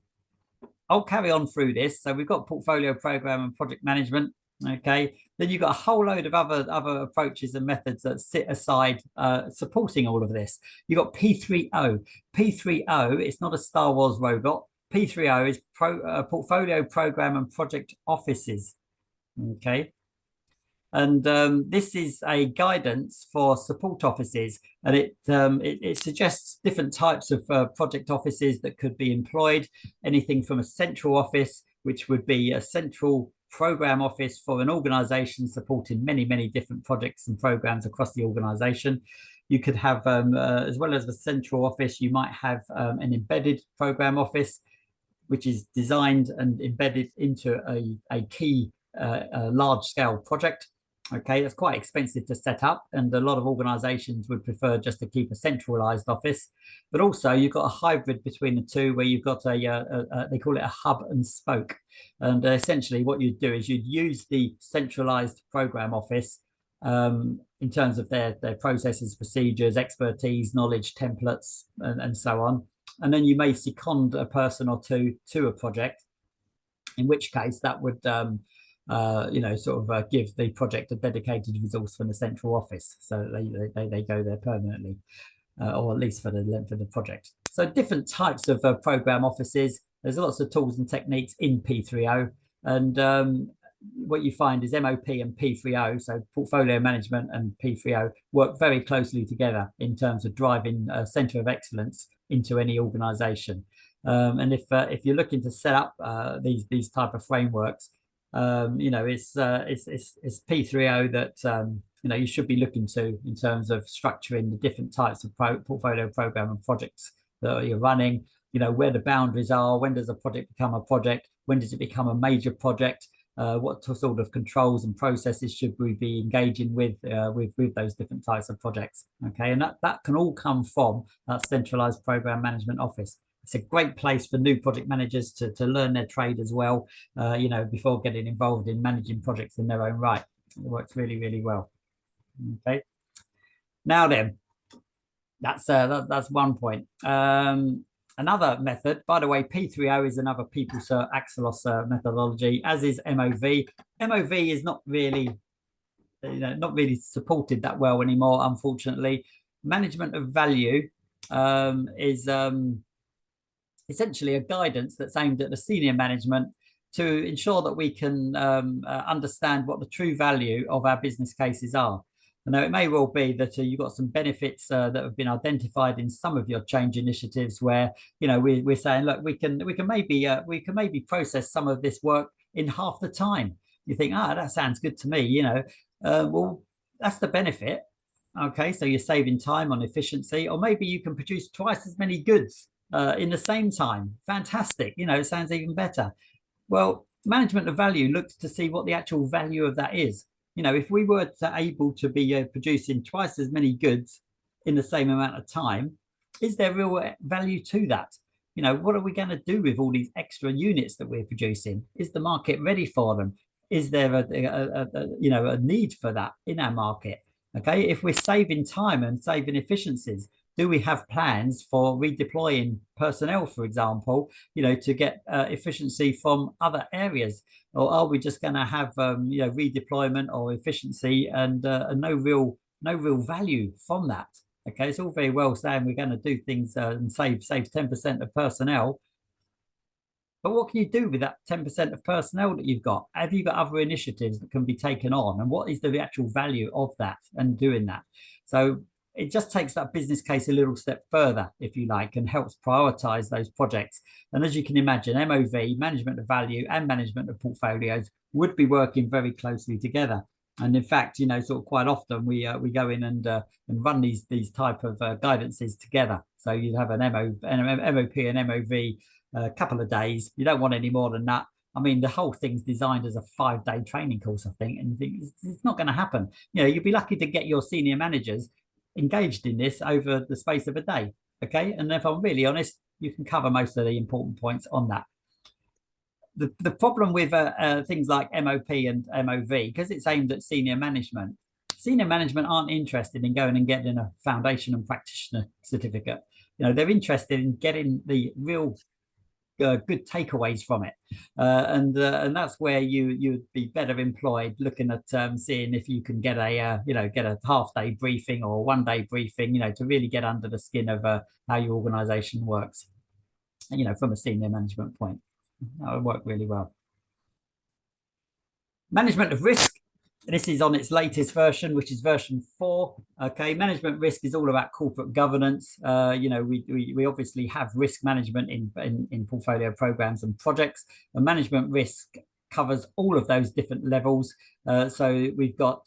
Speaker 2: I'll carry on through this. So we've got portfolio program and project management. Okay, then you've got a whole load of other approaches and methods that sit aside supporting all of this. You've got P3O. P3O, it's not a Star Wars robot. P3O is portfolio program and project offices. Okay. And this is a guidance for support offices, and it suggests different types of project offices that could be employed. Anything from a central office, which would be a central program office for an organization supporting many different projects and programs across the organization. You could have, as well as the central office, you might have an embedded program office, which is designed and embedded into a key large-scale project. Okay, that's quite expensive to set up, and a lot of organizations would prefer just to keep a centralized office. But also you've got a hybrid between the two, where you've got they call it a hub and spoke. And essentially what you'd do is you'd use the centralized program office in terms of their processes, procedures, expertise, knowledge, templates, and so on. And then you may second a person or two to a project, in which case that would give the project a dedicated resource from the central office, so they go there permanently, or at least for the length of the project. So different types of program offices. There's lots of tools and techniques in P3O, and what you find is MOP and P3O, so portfolio management and P3O, work very closely together in terms of driving a centre of excellence into any organisation. And if you're looking to set up these type of frameworks, it's P3O that you should be looking to in terms of structuring the different types of portfolio program and projects that you're running. Where the boundaries are. When does a project become a project? When does it become a major project? What sort of controls and processes should we be engaging with those different types of projects? Okay, and that can all come from that centralized program management office. It's a great place for new project managers to learn their trade as well, before getting involved in managing projects in their own right. It works really well. Okay. Now then, that's one point. Another method, by the way, P3O is another PeopleCert Axelos methodology, as is MOV. MOV is not really supported that well anymore, unfortunately. Management of value is essentially a guidance that's aimed at the senior management to ensure that we can understand what the true value of our business cases are. Now, it may well be that you've got some benefits that have been identified in some of your change initiatives, where we're saying, look, we can maybe process some of this work in half the time. You think, that sounds good to me. Well, that's the benefit. Okay, so you're saving time on efficiency, or maybe you can produce twice as many goods in the same time. Fantastic. It sounds even better. Well, management of value looks to see what the actual value of that is. If we were able to be producing twice as many goods in the same amount of time, is there real value to that? You know, what are we going to do with all these extra units that we're producing? Is the market ready for them? Is there a need for that in our market? Okay, if we're saving time and saving efficiencies, do we have plans for redeploying personnel, for example, you know, to get efficiency from other areas? Or are we just going to have redeployment or efficiency and no real value from that? Okay, it's all very well saying we're going to do things and save 10% of personnel, but what can you do with that 10% of personnel that you've got? Have you got other initiatives that can be taken on, and what is the actual value of that and doing that? So it just takes that business case a little step further, if you like, and helps prioritize those projects. And as you can imagine, MOV, management of value, and management of portfolios would be working very closely together. And in fact, you know, sort of quite often we go in and run these type of guidances together. So you'd have an MOP and MOV a couple of days. You don't want any more than that. I mean, the whole thing's designed as a 5-day training course, I think, and it's not going to happen. You know, you'd be lucky to get your senior managers engaged in this over the space of a day. Okay, and if I'm really honest, you can cover most of the important points on that. The problem with things like MOP and MOV, because it's aimed at senior management aren't interested in going and getting a foundation and practitioner certificate. You know, they're interested in getting the real good takeaways from it, and that's where you'd be better employed looking at seeing if you can get a half-day briefing or 1-day briefing, you know, to really get under the skin of how your organization works, you know, from a senior management point. That would work really well. Management of risk. This is on its latest version, which is version 4. Okay, management risk is all about corporate governance. You know, we obviously have risk management in portfolio programs and projects. And management risk covers all of those different levels. So we've got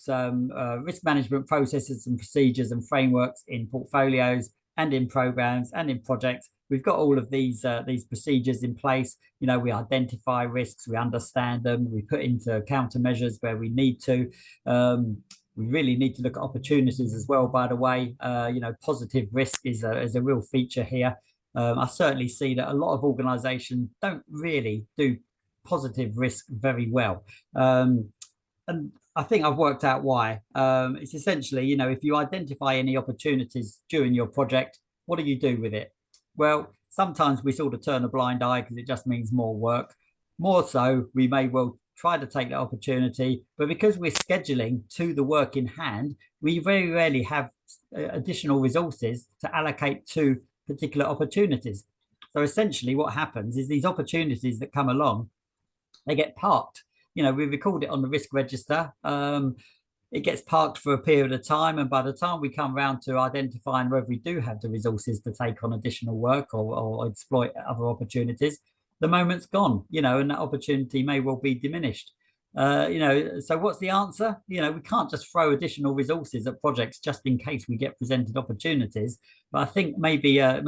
Speaker 2: risk management processes and procedures and frameworks in portfolios and in programs and in projects. We've got all of these procedures in place. You know, we identify risks, we understand them, we put into countermeasures where we need to. We really need to look at opportunities as well, by the way. You know, positive risk is a real feature here. I certainly see that a lot of organizations don't really do positive risk very well. And I think I've worked out why. It's essentially, you know, if you identify any opportunities during your project, what do you do with it? Well, sometimes we sort of turn a blind eye because it just means more work. More so, we may well try to take that opportunity, but because we're scheduling to the work in hand, we very rarely have additional resources to allocate to particular opportunities. So essentially what happens is these opportunities that come along, they get parked. You know, we record it on the risk register. It gets parked for a period of time, and by the time we come around to identifying whether we do have the resources to take on additional work or exploit other opportunities, the moment's gone, you know, and that opportunity may well be diminished. You know, so what's the answer? You know, we can't just throw additional resources at projects just in case we get presented opportunities. But I think maybe a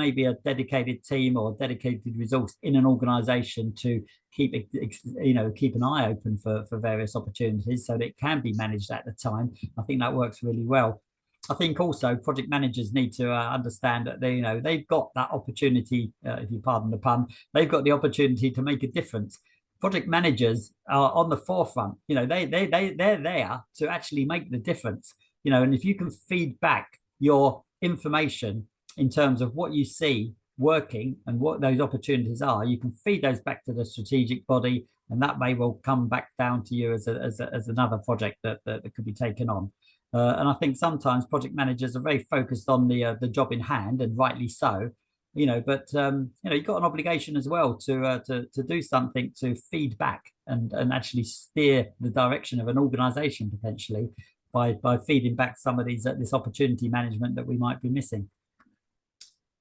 Speaker 2: dedicated team or dedicated resource in an organization to keep an eye open for various opportunities so that it can be managed at the time. I think that works really well. I think also project managers need to understand that they've got that opportunity, if you pardon the pun, they've got the opportunity to make a difference. Project managers are on the forefront. You know, they're there to actually make the difference. You know, and if you can feed back your information in terms of what you see working and what those opportunities are, you can feed those back to the strategic body, and that may well come back down to you as another project that could be taken on. And I think sometimes project managers are very focused on the job in hand, and rightly so. You know, but you've got an obligation as well to do something to feed back and actually steer the direction of an organization potentially by feeding back some of this opportunity management that we might be missing.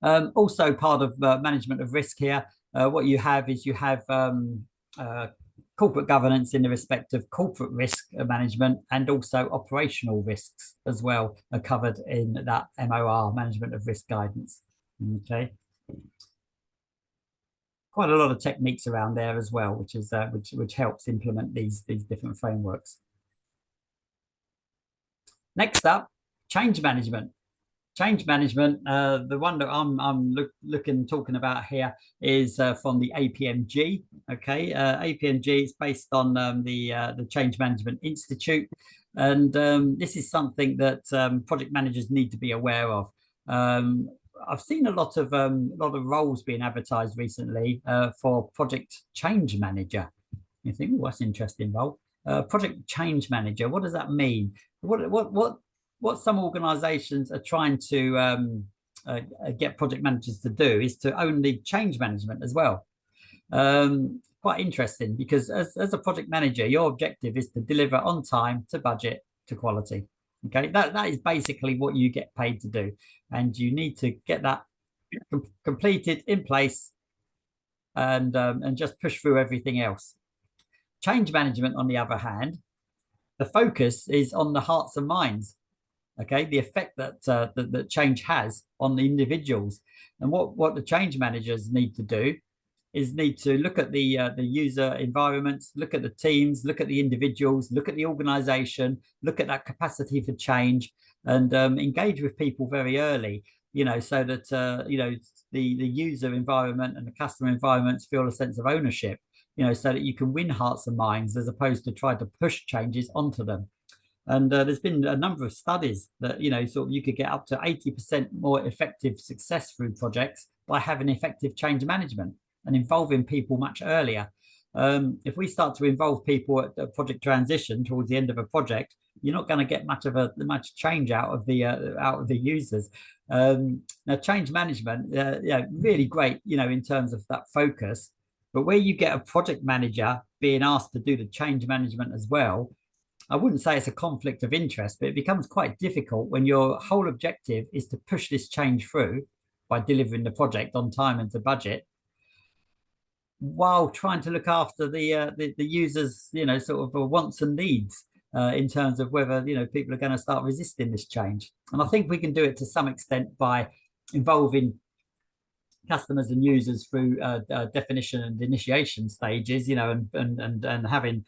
Speaker 2: Also part of management of risk here, what you have is you have corporate governance in the respect of corporate risk management, and also operational risks as well are covered in that MOR, management of risk guidance. Okay. Quite a lot of techniques around there as well, which helps implement these different frameworks. Next up, change management. change management, the one that I'm talking about here is from the APMG. Okay, APMG is based on the Change Management Institute, and this is something that project managers need to be aware of. I've seen a lot of roles being advertised recently for project change manager. You think, oh, that's an interesting role. Project change manager. What does that mean? What some organizations are trying to get project managers to do is to own the change management as well. Quite interesting, because as a project manager, your objective is to deliver on time, to budget, to quality. Okay, that is basically what you get paid to do, and you need to get that completed, in place, and just push through everything else. Change management, on the other hand, the focus is on the hearts and minds. Okay, the effect that change has on the individuals, and what the change managers need to do is need to look at the user environments, look at the teams, look at the individuals, look at the organization, look at that capacity for change, and engage with people very early, you know, so that the user environment and the customer environments feel a sense of ownership, you know, so that you can win hearts and minds, as opposed to try to push changes onto them. And there's been a number of studies that, you know, sort of you could get up to 80% more effective success through projects by having effective change management and involving people much earlier. If we start to involve people at a project transition towards the end of a project, you're not going to get much change out of the users. Now, change management, yeah, really great, you know, in terms of that focus. But where you get a project manager being asked to do the change management as well, I wouldn't say it's a conflict of interest, but it becomes quite difficult when your whole objective is to push this change through by delivering the project on time and to budget, while trying to look after the users, you know, sort of wants and needs, in terms of whether, you know, people are going to start resisting this change. And I think we can do it to some extent by involving customers and users through definition and initiation stages, you know, and having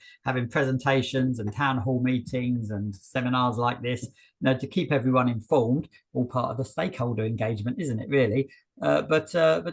Speaker 2: presentations and town hall meetings and seminars like this, you know, to keep everyone informed. All part of the stakeholder engagement, isn't it, really? But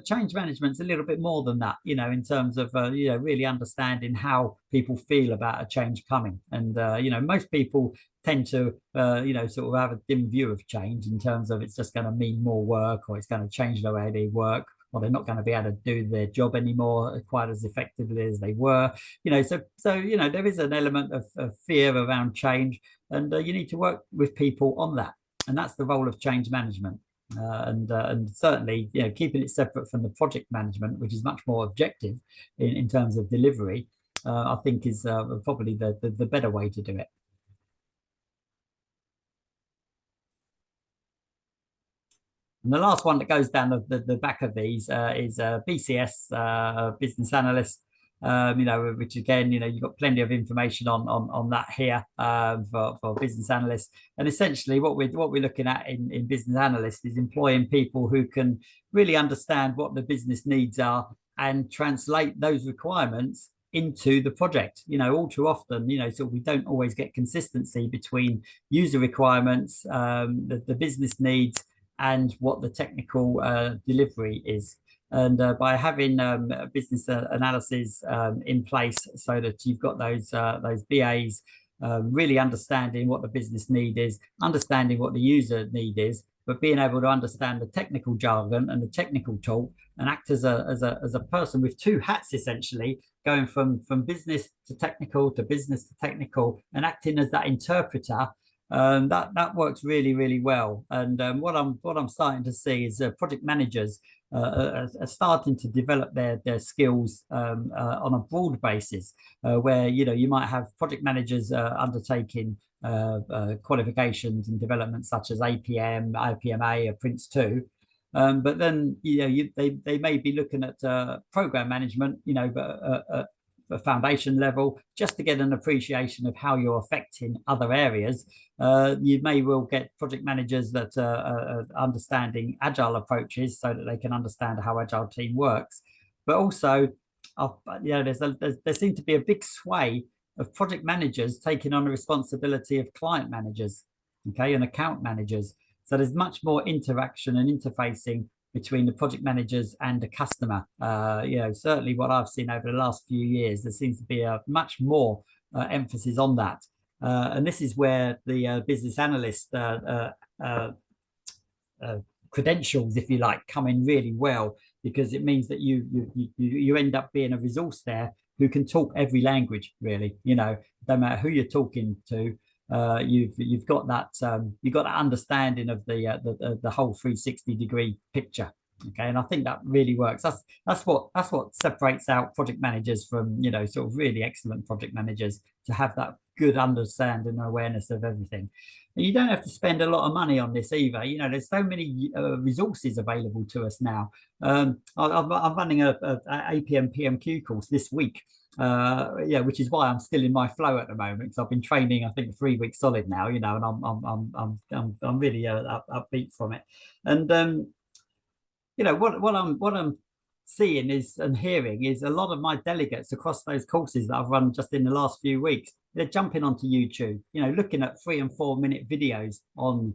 Speaker 2: change management's a little bit more than that, you know, in terms of you know, really understanding how people feel about a change coming. And you know, most people tend to you know, sort of have a dim view of change in terms of it's just going to mean more work, or it's going to change the way they work, or they're not going to be able to do their job anymore quite as effectively as they were, you know. So you know, there is an element of fear around change, and you need to work with people on that, and that's the role of change management. And certainly, you know, keeping it separate from the project management, which is much more objective in terms of delivery, I think is probably the better way to do it. And the last one that goes down the back of these is BCS, business analyst. You know, which again, you know, you've got plenty of information on that here for business analysts. And essentially, what we're looking at in business analysts is employing people who can really understand what the business needs are and translate those requirements into the project. You know, all too often, you know, so we don't always get consistency between user requirements, the business needs, and what the technical delivery is. And by having business analysis in place, so that you've got those BAs really understanding what the business need is, understanding what the user need is, but being able to understand the technical jargon and the technical talk, and act as a person with two hats, essentially, going from business to business to technical, and acting as that interpreter. That works really, really well. And what I'm starting to see is project managers are starting to develop their skills on a broad basis, where, you know, you might have project managers undertaking qualifications and developments such as APM, IPMA, or PRINCE2. But then, you know, they may be looking at program management, you know, but a foundation level, just to get an appreciation of how you're affecting other areas. You may well get project managers that are understanding agile approaches, so that they can understand how agile team works. But also, you know, there seems to be a big sway of project managers taking on the responsibility of client managers, okay, and account managers. So there's much more interaction and interfacing between the project managers and the customer. Certainly what I've seen over the last few years, there seems to be a much more emphasis on that. And this is where the business analyst credentials, if you like, come in really well, because it means that you end up being a resource there who can talk every language, really. No matter who you're talking to, you've got that understanding of the whole 360-degree picture. Okay, and I think that really works. That's what separates out project managers from sort of really excellent project managers, to have that good understanding and awareness of everything. And you don't have to spend a lot of money on this either. There's so many resources available to us now. I'm running a APM PMQ course this week, which is why I'm still in my flow at the moment, because I've been training, I think, 3 weeks solid now. And I'm really upbeat from it. And what I'm seeing and hearing is a lot of my delegates across those courses that I've run just in the last few weeks, they're jumping onto YouTube, looking at 3 and 4 minute videos on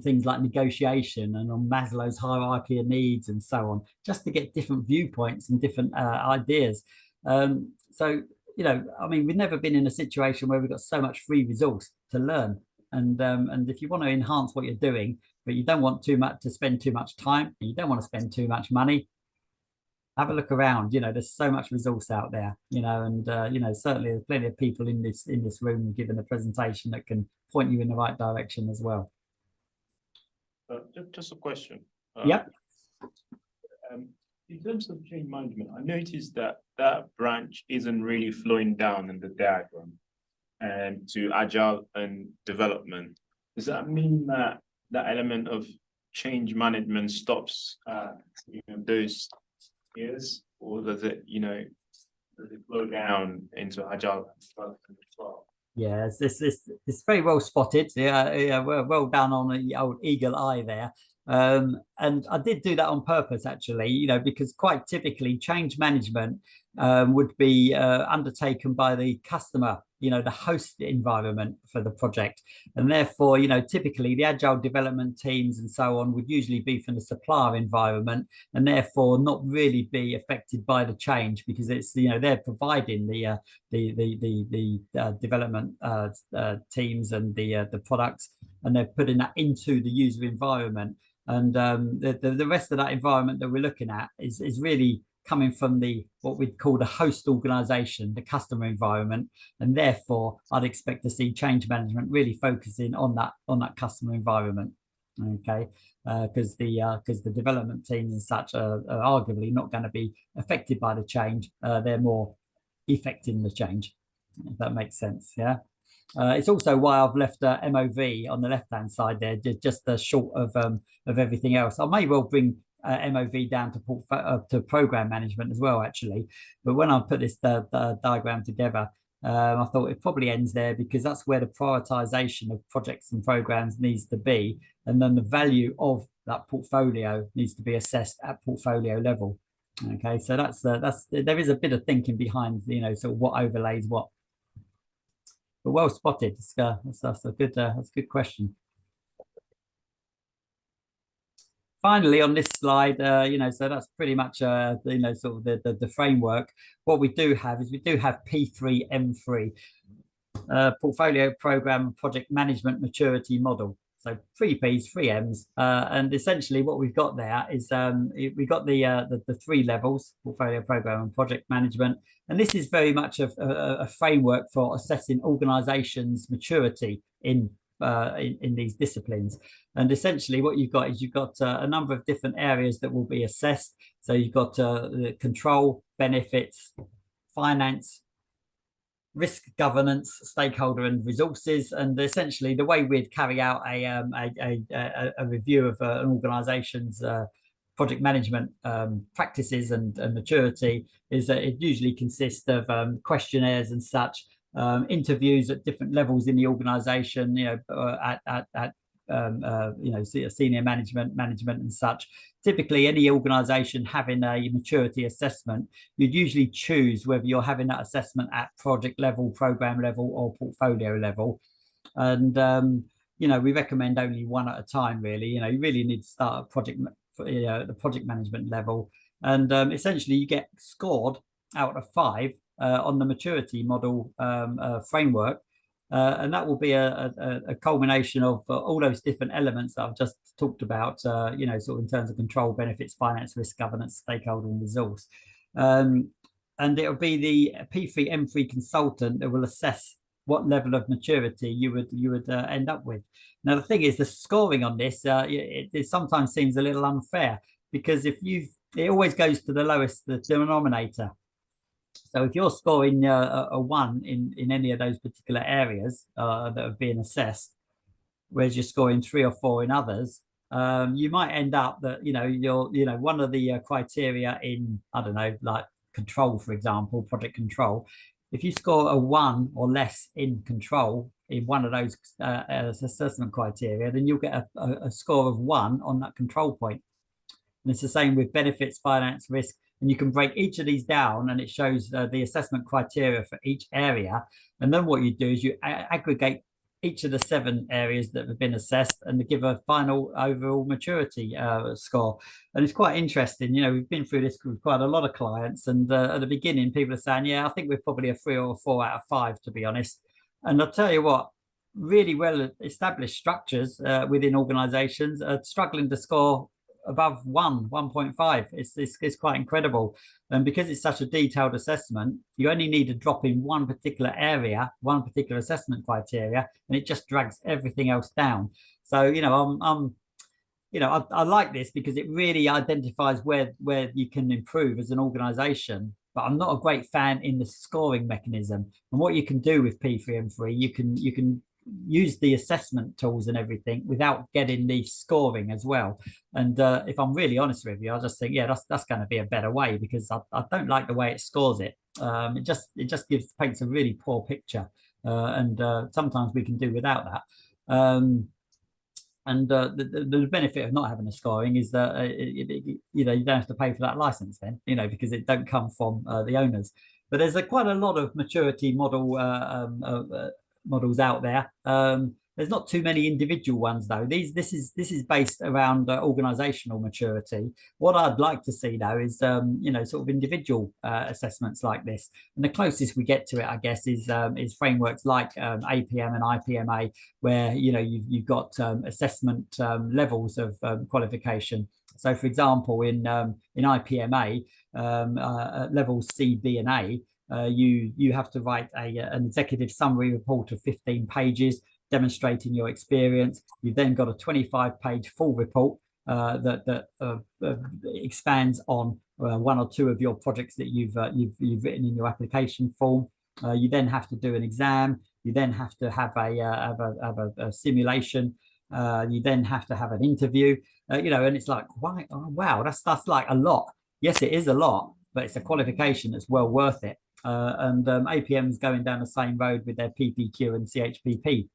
Speaker 2: things like negotiation and on Maslow's hierarchy of needs and so on, just to get different viewpoints and different ideas. So we've never been in a situation where we've got so much free resource to learn. And if you want to enhance what you're doing, but you don't want to spend too much time, and you don't want to spend too much money, have a look around. There's so much resource out there, and certainly there's plenty of people in this room giving a presentation that can point you in the right direction as well.
Speaker 6: Just a question.
Speaker 2: Yep.
Speaker 6: In terms of change management, I noticed that branch isn't really flowing down in the diagram and to agile and development. Does that mean that that element of change management stops those years, or does it flow down into agile development as well?
Speaker 2: Yes, it's very well spotted. Yeah, well done on the old eagle eye there. And I did do that on purpose, actually, because quite typically change management would be undertaken by the customer, the host environment for the project. And therefore, typically the agile development teams and so on would usually be from the supplier environment, and therefore not really be affected by the change, because it's, they're providing the development teams and the products, and they're putting that into the user environment. And the rest of that environment that we're looking at is really coming from what we'd call the host organization, the customer environment. And therefore, I'd expect to see change management really focusing on that customer environment. Okay, because the development teams and such are arguably not going to be affected by the change. They're more effecting the change, if that makes sense. Yeah. It's also why I've left MOV on the left-hand side there, just short of everything else. I may well bring MOV down to program management as well, actually. But when I put this diagram together, I thought it probably ends there, because that's where the prioritization of projects and programs needs to be, and then the value of that portfolio needs to be assessed at portfolio level. Okay, so there is a bit of thinking behind, sort of what overlays what. But well spotted. That's a good question. Finally, on this slide, so that's pretty much sort of the framework. What we do have is P3M3, portfolio program and project management maturity model. So 3 Ps, 3 Ms, and essentially what we've got there is we've got the 3 levels: portfolio, program, and project management. And this is very much a framework for assessing organizations' maturity in these disciplines. And essentially what you've got is a number of different areas that will be assessed. So you've got the control, benefits, finance, risk governance, stakeholder and resources. And essentially the way we'd carry out a review of an organization's project management practices and maturity is that it usually consists of questionnaires and such, interviews at different levels in the organization, at senior management and such. Typically, any organization having a maturity assessment, you'd usually choose whether you're having that assessment at project level, program level, or portfolio level. And we recommend only one at a time, really. You really need to start a project at the project management level. And essentially you get scored out of 5 on the maturity model framework. And that will be a culmination of all those different elements that I've just talked about, sort of in terms of control, benefits, finance, risk, governance, stakeholder, and resource. And it'll be the P3 M3 consultant that will assess what level of maturity you would end up with. Now, the thing is, the scoring on this, it sometimes seems a little unfair, because it always goes to the lowest, the denominator. So if you're scoring a 1 in any of those particular areas that have been assessed, whereas you're scoring 3 or 4 in others, you might end up that you're one of the criteria in, I don't know, like control, for example, project control. If you score a 1 or less in control in one of those assessment criteria, then you'll get a score of 1 on that control point. And it's the same with benefits, finance, risk. And you can break each of these down, and it shows the assessment criteria for each area. And then what you do is you aggregate each of the 7 areas that have been assessed and give a final overall maturity score. And it's quite interesting. We've been through this with quite a lot of clients, and at the beginning people are saying, yeah, I think we're probably a 3 or 4 out of 5, to be honest. And I'll tell you what, really well established structures within organizations are struggling to score above 1.5. It's quite incredible. And because it's such a detailed assessment, you only need to drop in one particular area, one particular assessment criteria, and it just drags everything else down. So I like this because it really identifies where you can improve as an organization. But I'm not a great fan in the scoring mechanism. And what you can do with P3M3, you can use the assessment tools and everything without getting the scoring as well. And if I'm really honest with you, I just think, yeah, that's going to be a better way, because I don't like the way it scores it. It just paints a really poor picture, and sometimes we can do without that. And the benefit of not having a scoring is that you don't have to pay for that license then, because it don't come from the owners. But there's quite a lot of maturity models out there. There's not too many individual ones though. This is based around organizational maturity. What I'd like to see though is sort of individual assessments like this. And the closest we get to it, I guess, is frameworks like APM and IPMA, where you've got assessment levels of qualification. So, for example, in IPMA, levels C, B, and A, you have to write an executive summary report of 15 pages demonstrating your experience. You've then got a 25-page full report that expands on 1 or 2 of your projects that you've written in your application form. You then have to do an exam. You then have to have a simulation. You then have to have an interview. And it's like, wow, that's like a lot. Yes, it is a lot, but it's a qualification that's well worth it. And APM is going down the same road with their PPQ and CHPP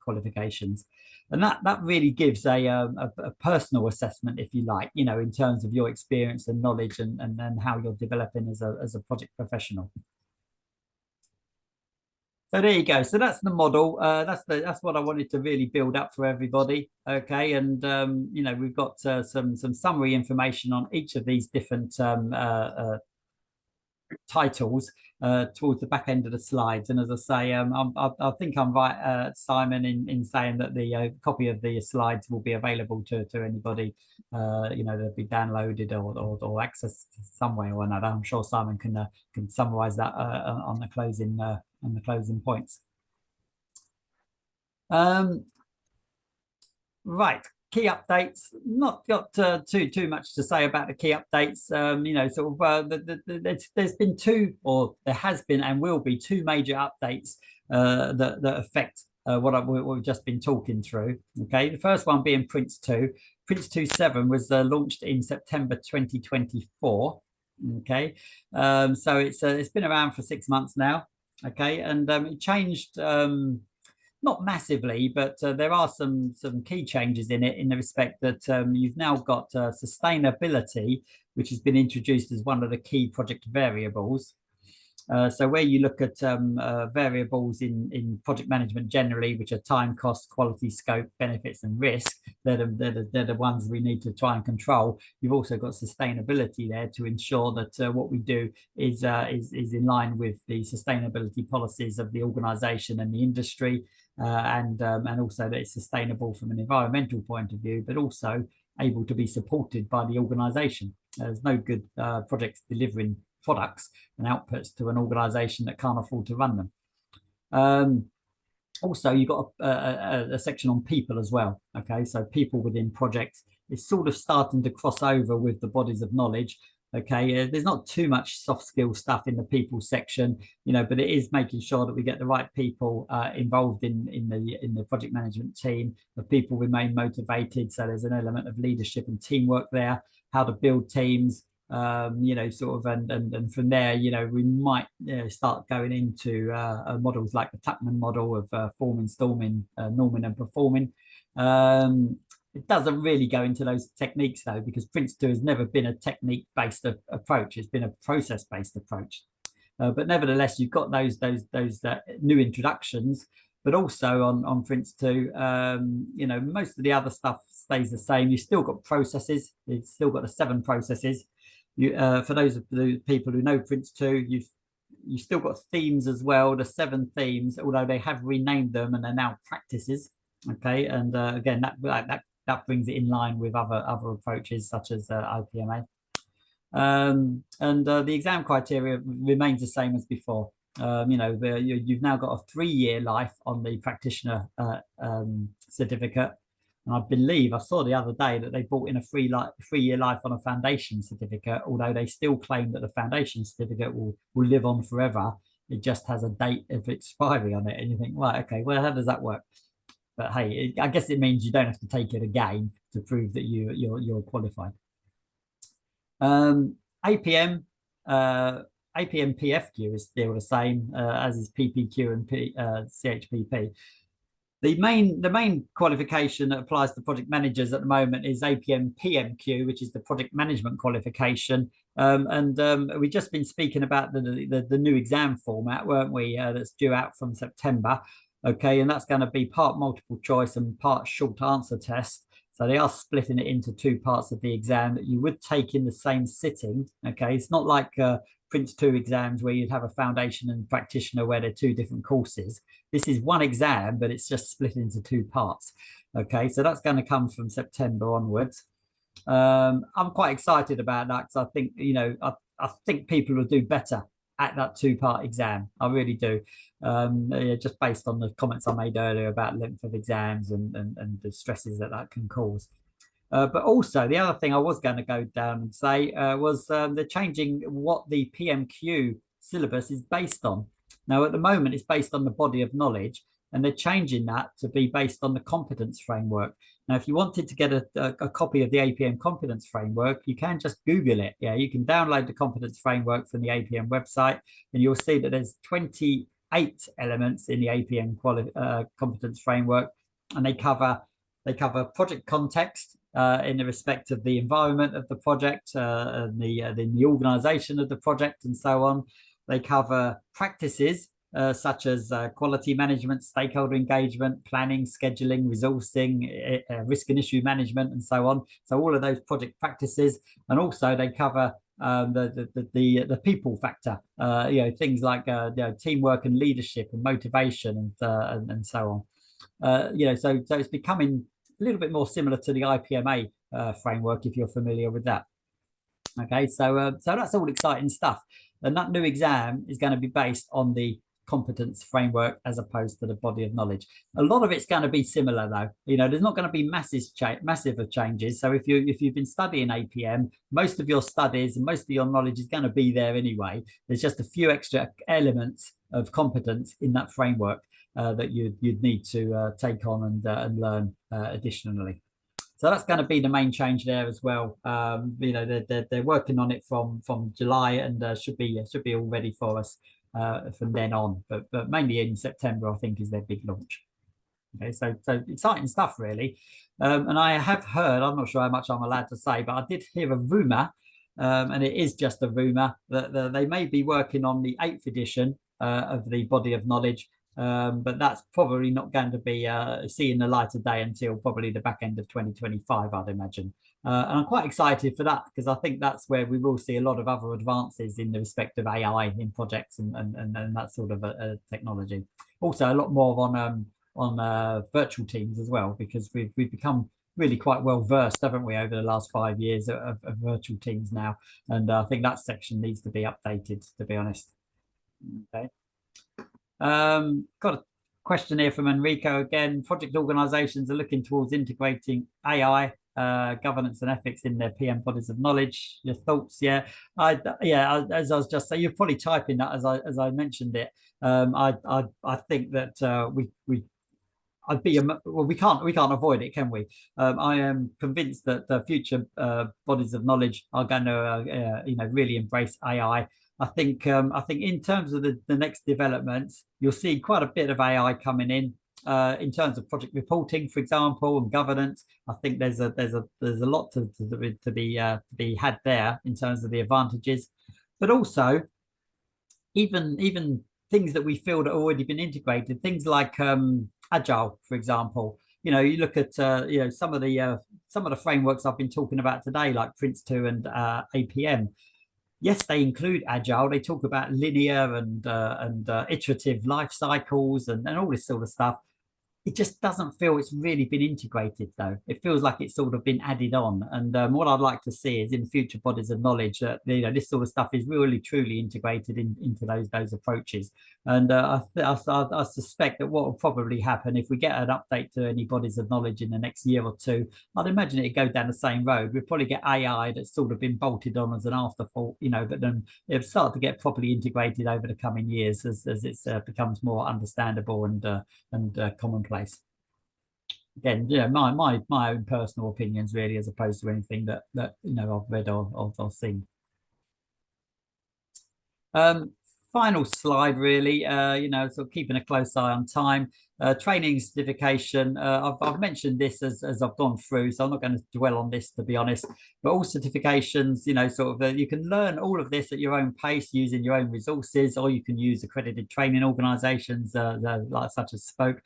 Speaker 2: qualifications. And that really gives a personal assessment, if you like, in terms of your experience and knowledge and how you're developing as a project professional. So there you go. So that's the model. That's what I wanted to really build up for everybody. Okay, and we've got some summary information on each of these different titles towards the back end of the slides. And as I say, I think I'm right, Simon, in saying that the copy of the slides will be available to anybody. They'll be downloaded or accessed some way or another. I'm sure Simon can summarize that on the closing points. Right. Key updates. Not got too much to say about the key updates. There's been 2, or there has been and will be 2 major updates that affect what we've just been talking through. Okay, the first one being PRINCE2. PRINCE2 7 was launched in September 2024. Okay, so it's been around for 6 months now. Okay, and it changed. Not massively, but there are some key changes in it, in the respect that you've now got sustainability, which has been introduced as one of the key project variables. So where you look at variables in project management generally, which are time, cost, quality, scope, benefits, and risk, they're the ones we need to try and control. You've also got sustainability there to ensure that what we do is in line with the sustainability policies of the organisation and the industry, and also that it's sustainable from an environmental point of view, but also able to be supported by the organisation. There's no good projects delivering products and outputs to an organization that can't afford to run them. Also, you've got a section on people as well. Okay, so people within projects is sort of starting to cross over with the bodies of knowledge. Okay, there's not too much soft skill stuff in the people section, you know, but it is making sure that we get the right people involved in the project management team. The people remain motivated, so there's an element of leadership and teamwork there. How to build teams. You know, sort of, and from there, you know, we might start going into models like the Tuckman model of forming, storming, norming, and performing. It doesn't really go into those techniques though, because PRINCE2 has never been a technique-based approach. It's been a process-based approach. But nevertheless, you've got those new introductions. But also on PRINCE2, you know, most of the other stuff stays the same. You've still got processes. You've still got the 7 processes. For those of the people who know PRINCE2, you've still got themes as well, the 7 themes, although they have renamed them and they're now practices. Okay, and again, that brings it in line with other approaches such as IPMA. And the exam criteria remains the same as before. You know, you've now got a 3-year life on the practitioner certificate. And I believe I saw the other day that they brought in a 3-year life on a foundation certificate, although they still claim that the foundation certificate will live on forever. It just has a date of expiry on it. And you think, right, okay, well, how does that work? But hey, I guess it means you don't have to take it again to prove that you're qualified. APM PFQ is still the same as is PPQ and CHPP. The main qualification that applies to project managers at the moment is APM PMQ, which is the project management qualification. We've just been speaking about the new exam format, weren't we? That's due out from September. Okay, and that's going to be part multiple choice and part short answer test. So they are splitting it into 2 parts of the exam that you would take in the same sitting. Okay, it's not like PRINCE2 exams where you'd have a foundation and practitioner where they're 2 different courses. This is one exam, but it's just split into 2 parts. Okay, so that's going to come from September onwards. I'm quite excited about that because I think, you know, I think people will do better at that 2-part exam. I really do. Just based on the comments I made earlier about length of exams and the stresses that can cause. But also the other thing I was going to go down and say was they're changing what the PMQ syllabus is based on. Now, at the moment, it's based on the body of knowledge, and they're changing that to be based on the competence framework. Now, if you wanted to get a copy of the APM competence framework, you can just Google it. Yeah, you can download the competence framework from the APM website, and you'll see that there's 28 elements in the APM competence framework, and they cover project context in the respect of the environment of the project, and the organisation of the project, and so on. They cover practices such as quality management, stakeholder engagement, planning, scheduling, resourcing, risk and issue management, and so on. So all of those project practices, and also they cover the people factor, you know, things like you know, teamwork and leadership and motivation and so on. You know, so it's becoming a little bit more similar to the IPMA framework, if you're familiar with that. Okay, so that's all exciting stuff, and that new exam is going to be based on the competence framework as opposed to the body of knowledge. A lot of it's going to be similar though. You know, there's not going to be massive changes. So if you've been studying APM, most of your studies and most of your knowledge is going to be there anyway. There's just a few extra elements of competence in that framework that you'd need to take on and learn additionally. So that's going to be the main change there as well. You know, they're working on it from July, and should be all ready for us from then on. But mainly in September, I think, is their big launch. Okay, so exciting stuff really. And I have heard, I'm not sure how much I'm allowed to say, but I did hear a rumor and it is just a rumor that they may be working on the 8th edition of the body of knowledge, but that's probably not going to be seeing the light of day until probably the back end of 2025, I'd imagine. And I'm quite excited for that, because I think that's where we will see a lot of other advances in the respect of AI in projects and that sort of technology. Also, a lot more on virtual teams as well, because we've become really quite well versed, haven't we, over the last 5 years of virtual teams now. And I think that section needs to be updated, to be honest. Okay. Got a question here from Enrico again. Project organizations are looking towards integrating AI governance and ethics in their PM bodies of knowledge. Your thoughts? Yeah, as I was just saying, you're probably typing that as I mentioned it. I think that we can't avoid it, can we? I am convinced that the future bodies of knowledge are going to really embrace AI. I think in terms of the next developments, you'll see quite a bit of AI coming in terms of project reporting, for example, and governance. I think there's a lot to be had there in terms of the advantages, but also even things that we feel that have already been integrated, things like Agile, for example. You look at some of the frameworks I've been talking about today, like PRINCE2 and APM. Yes, they include Agile. They talk about linear and iterative life cycles and all this sort of stuff. It just doesn't feel it's really been integrated, though. It feels like it's sort of been added on. And what I'd like to see is in future bodies of knowledge that this sort of stuff is really truly integrated into those approaches. And I suspect that what will probably happen if we get an update to any bodies of knowledge in the next year or two, I'd imagine it'd go down the same road. We'll probably get AI that's sort of been bolted on as an afterthought, but then it'll start to get properly integrated over the coming years as it becomes more understandable and commonplace. Again, my own personal opinions really, as opposed to anything that I've read or seen. Final slide, really. Sort of keeping a close eye on time. Training certification. I've mentioned this as I've gone through, so I'm not going to dwell on this, to be honest. But all certifications, you can learn all of this at your own pace using your own resources, or you can use accredited training organisations such as SPOCE.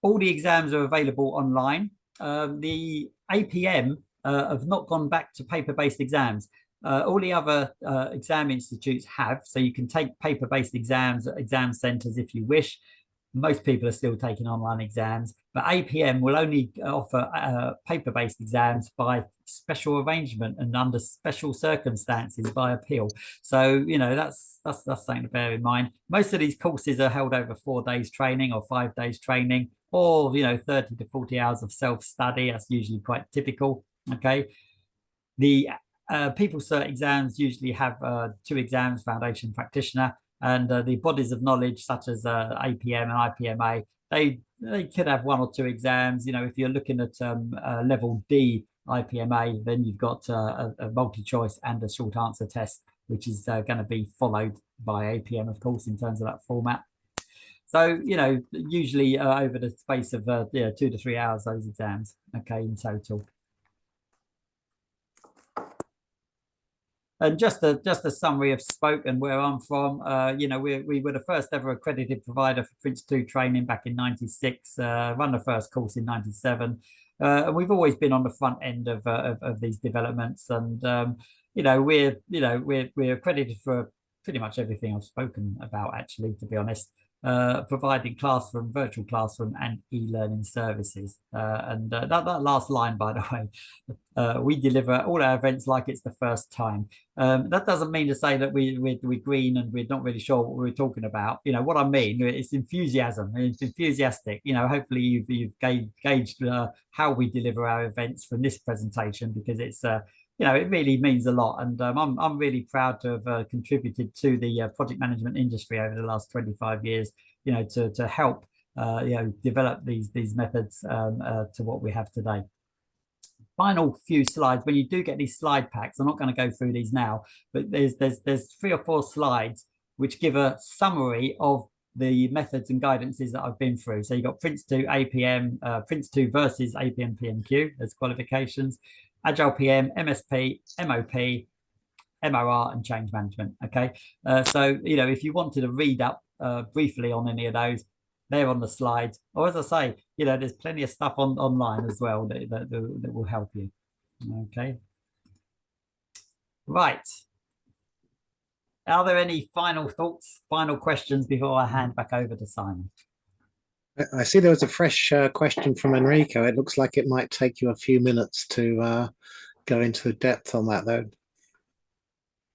Speaker 2: All the exams are available online. The APM have not gone back to paper-based exams. All the other exam institutes have, so you can take paper-based exams at exam centres if you wish. Most people are still taking online exams, but APM will only offer paper-based exams by special arrangement and under special circumstances by appeal. So that's something to bear in mind. Most of these courses are held over 4 days training or 5 days training, or 30 to 40 hours of self-study. That's usually quite typical. Okay, the People Cert exams usually have 2 exams, Foundation Practitioner, and the bodies of knowledge such as APM and IPMA, they could have 1 or 2 exams. If you're looking at level D IPMA, then you've got a multi-choice and a short answer test, which is going to be followed by APM, of course, in terms of that format. So, usually over the space of 2 to 3 hours, those exams, okay, in total. And just a summary of SPOCE and where I'm from. We were the first ever accredited provider for PRINCE2 training back in '96. Run the first course in '97. And we've always been on the front end of these developments. And we're accredited for pretty much everything I've spoken about, actually, to be honest. Providing classroom, virtual classroom, and e-learning services. And that last line, by the way, we deliver all our events like it's the first time. That doesn't mean to say that we're green and we're not really sure what we're talking about. What I mean, it's enthusiasm. It's enthusiastic. Hopefully you've gauged how we deliver our events from this presentation, because it's it really means a lot, and I'm really proud to have contributed to the project management industry over the last 25 years. To help develop these methods to what we have today. Final few slides. When you do get these slide packs, I'm not going to go through these now, but there's 3 or 4 slides which give a summary of the methods and guidances that I've been through. So you've got PRINCE2 APM, PRINCE2 versus APM PMQ as qualifications. AgilePM, MSP, MOP, MOR, and change management. Okay, so if you wanted to read up briefly on any of those, they're on the slides. Or as I say, there's plenty of stuff online as well that will help you. Okay, right. Are there any final thoughts, final questions before I hand back over to Simon?
Speaker 1: I see there was a fresh question from Enrico. It looks like it might take you a few minutes to go into depth on that, though.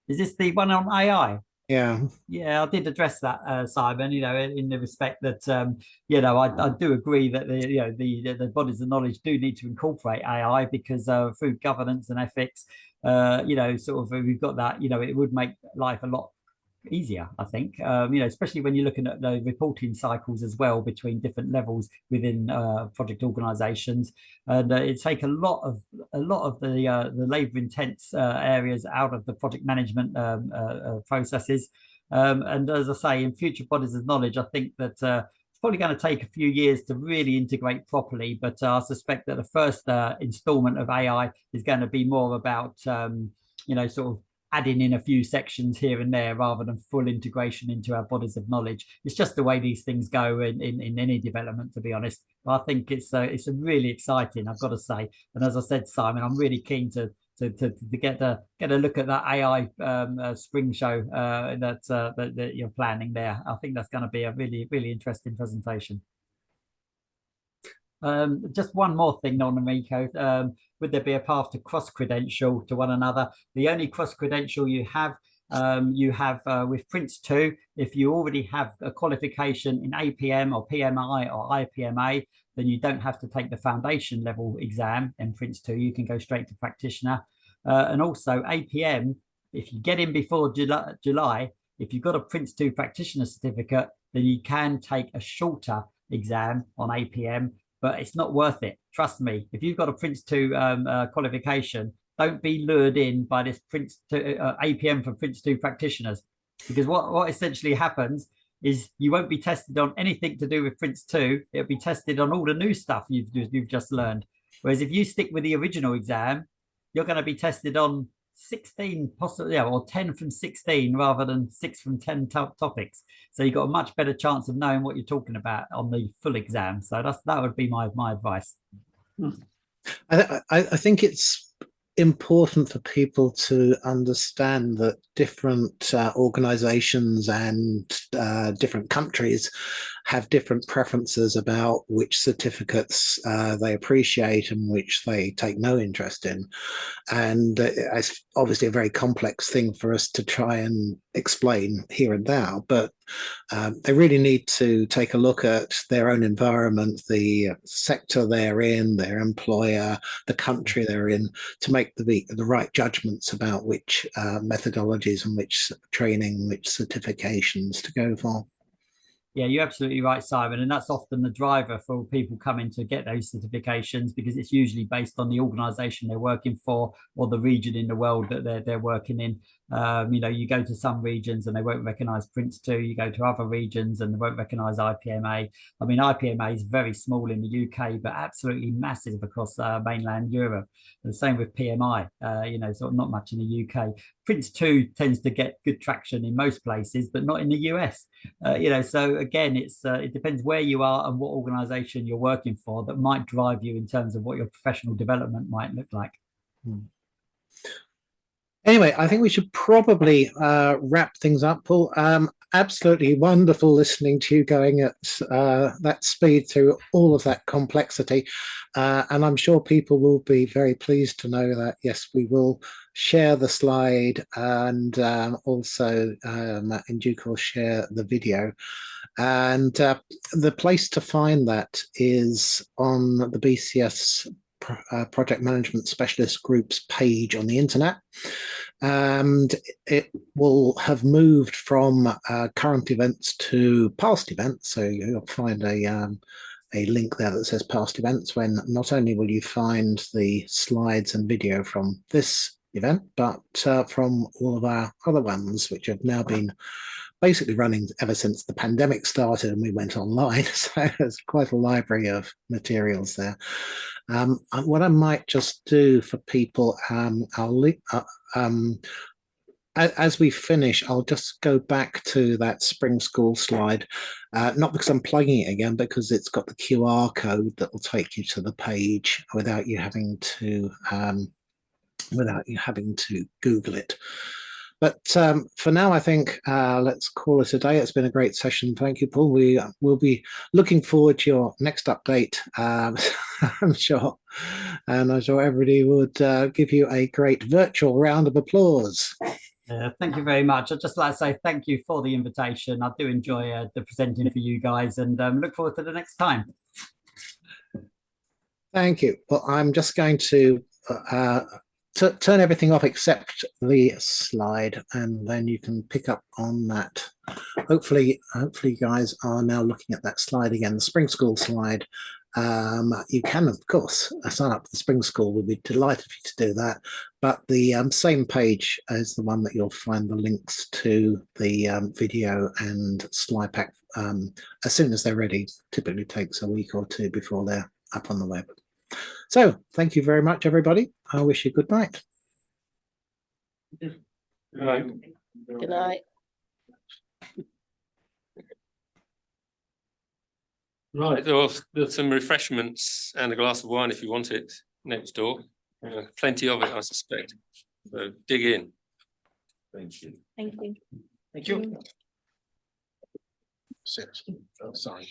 Speaker 2: Is this the one on AI?
Speaker 1: Yeah.
Speaker 2: Yeah, I did address that, Simon. In the respect that I do agree that the bodies of knowledge do need to incorporate AI because through governance and ethics, we've got that. It would make life a lot easier, I think. Especially when you're looking at the reporting cycles as well between different levels within project organisations, and it take a lot of the labour intense areas out of the project management processes. And as I say, in future bodies of knowledge, I think that it's probably going to take a few years to really integrate properly. But I suspect that the first instalment of AI is going to be more about sort of adding in a few sections here and there rather than full integration into our bodies of knowledge. It's just the way these things go in any development, to be honest. But I think it's really exciting, I've got to say. And as I said, Simon, I'm really keen to get a look at that AI spring show that you're planning there. I think that's going to be a really, really interesting presentation. Just one more thing on Enrico. Would there be a path to cross-credential to one another? The only cross-credential you have with PRINCE2, if you already have a qualification in APM or PMI or IPMA, then you don't have to take the foundation level exam in PRINCE2. You can go straight to practitioner. And also APM, if you get in before July, if you've got a PRINCE2 practitioner certificate, then you can take a shorter exam on APM, but it's not worth it. Trust me. If you've got a PRINCE2 qualification, don't be lured in by this PRINCE2 APM for PRINCE2 practitioners, because what essentially happens is you won't be tested on anything to do with PRINCE2. It'll be tested on all the new stuff you've just learned. Whereas if you stick with the original exam, you're going to be tested on 16 possibly, or 10 from 16 rather than 6 from 10 topics. So you've got a much better chance of knowing what you're talking about on the full exam. So that would be my advice.
Speaker 1: I think it's important for people to understand that different organizations and different countries have different preferences about which certificates they appreciate and which they take no interest in. And it's obviously a very complex thing for us to try and explain here and now, but they really need to take a look at their own environment, the sector they're in, their employer, the country they're in, to make the right judgments about which methodologies and which training, which certifications to go for.
Speaker 2: Yeah, you're absolutely right, Simon. And that's often the driver for people coming to get those certifications, because it's usually based on the organization they're working for or the region in the world that they're working in. You go to some regions and they won't recognize PRINCE2. You go to other regions and they won't recognize IPMA. I mean, IPMA is very small in the UK, but absolutely massive across mainland Europe. And the same with PMI, sort of not much in the UK. PRINCE2 tends to get good traction in most places, but not in the US. So again, it depends where you are and what organization you're working for that might drive you in terms of what your professional development might look like.
Speaker 1: Anyway, I think we should probably wrap things up, Paul. Absolutely wonderful listening to you going at that speed through all of that complexity. And I'm sure people will be very pleased to know that, yes, we will share the slide and also in due course share the video. And the place to find that is on the BCS Project Management Specialist Group's page on the internet, and it will have moved from current events to past events. So you'll find a link there that says past events, when not only will you find the slides and video from this event, but from all of our other ones which have now been basically running ever since the pandemic started and we went online. So there's quite a library of materials there. What I might just do for people, as we finish, I'll just go back to that Spring School slide, not because I'm plugging it again, because it's got the QR code that will take you to the page without you having to Google it. But for now, I think let's call it a day. It's been a great session. Thank you, Paul. We will be looking forward to your next update, I'm sure. And I'm sure everybody would give you a great virtual round of applause.
Speaker 2: Thank you very much. I'd just like to say thank you for the invitation. I do enjoy the presenting for you guys, and look forward to the next time.
Speaker 1: Thank you. Well, I'm just going to turn everything off except the slide, and then you can pick up on that. Hopefully you guys are now looking at that slide again, the Spring School slide. You can, of course, sign up for the Spring School. We'll be delighted for you to do that. But the same page is the one that you'll find the links to the video and slide pack as soon as they're ready. Typically takes a week or two before they're up on the web. So thank you very much, everybody. I wish you good night.
Speaker 3: Good night.
Speaker 7: Good night.
Speaker 3: Right, there's some refreshments and a glass of wine if you want it next door. Plenty of it, I suspect. So dig in.
Speaker 6: Thank you.
Speaker 7: Thank you.
Speaker 4: Thank you.
Speaker 1: Sorry.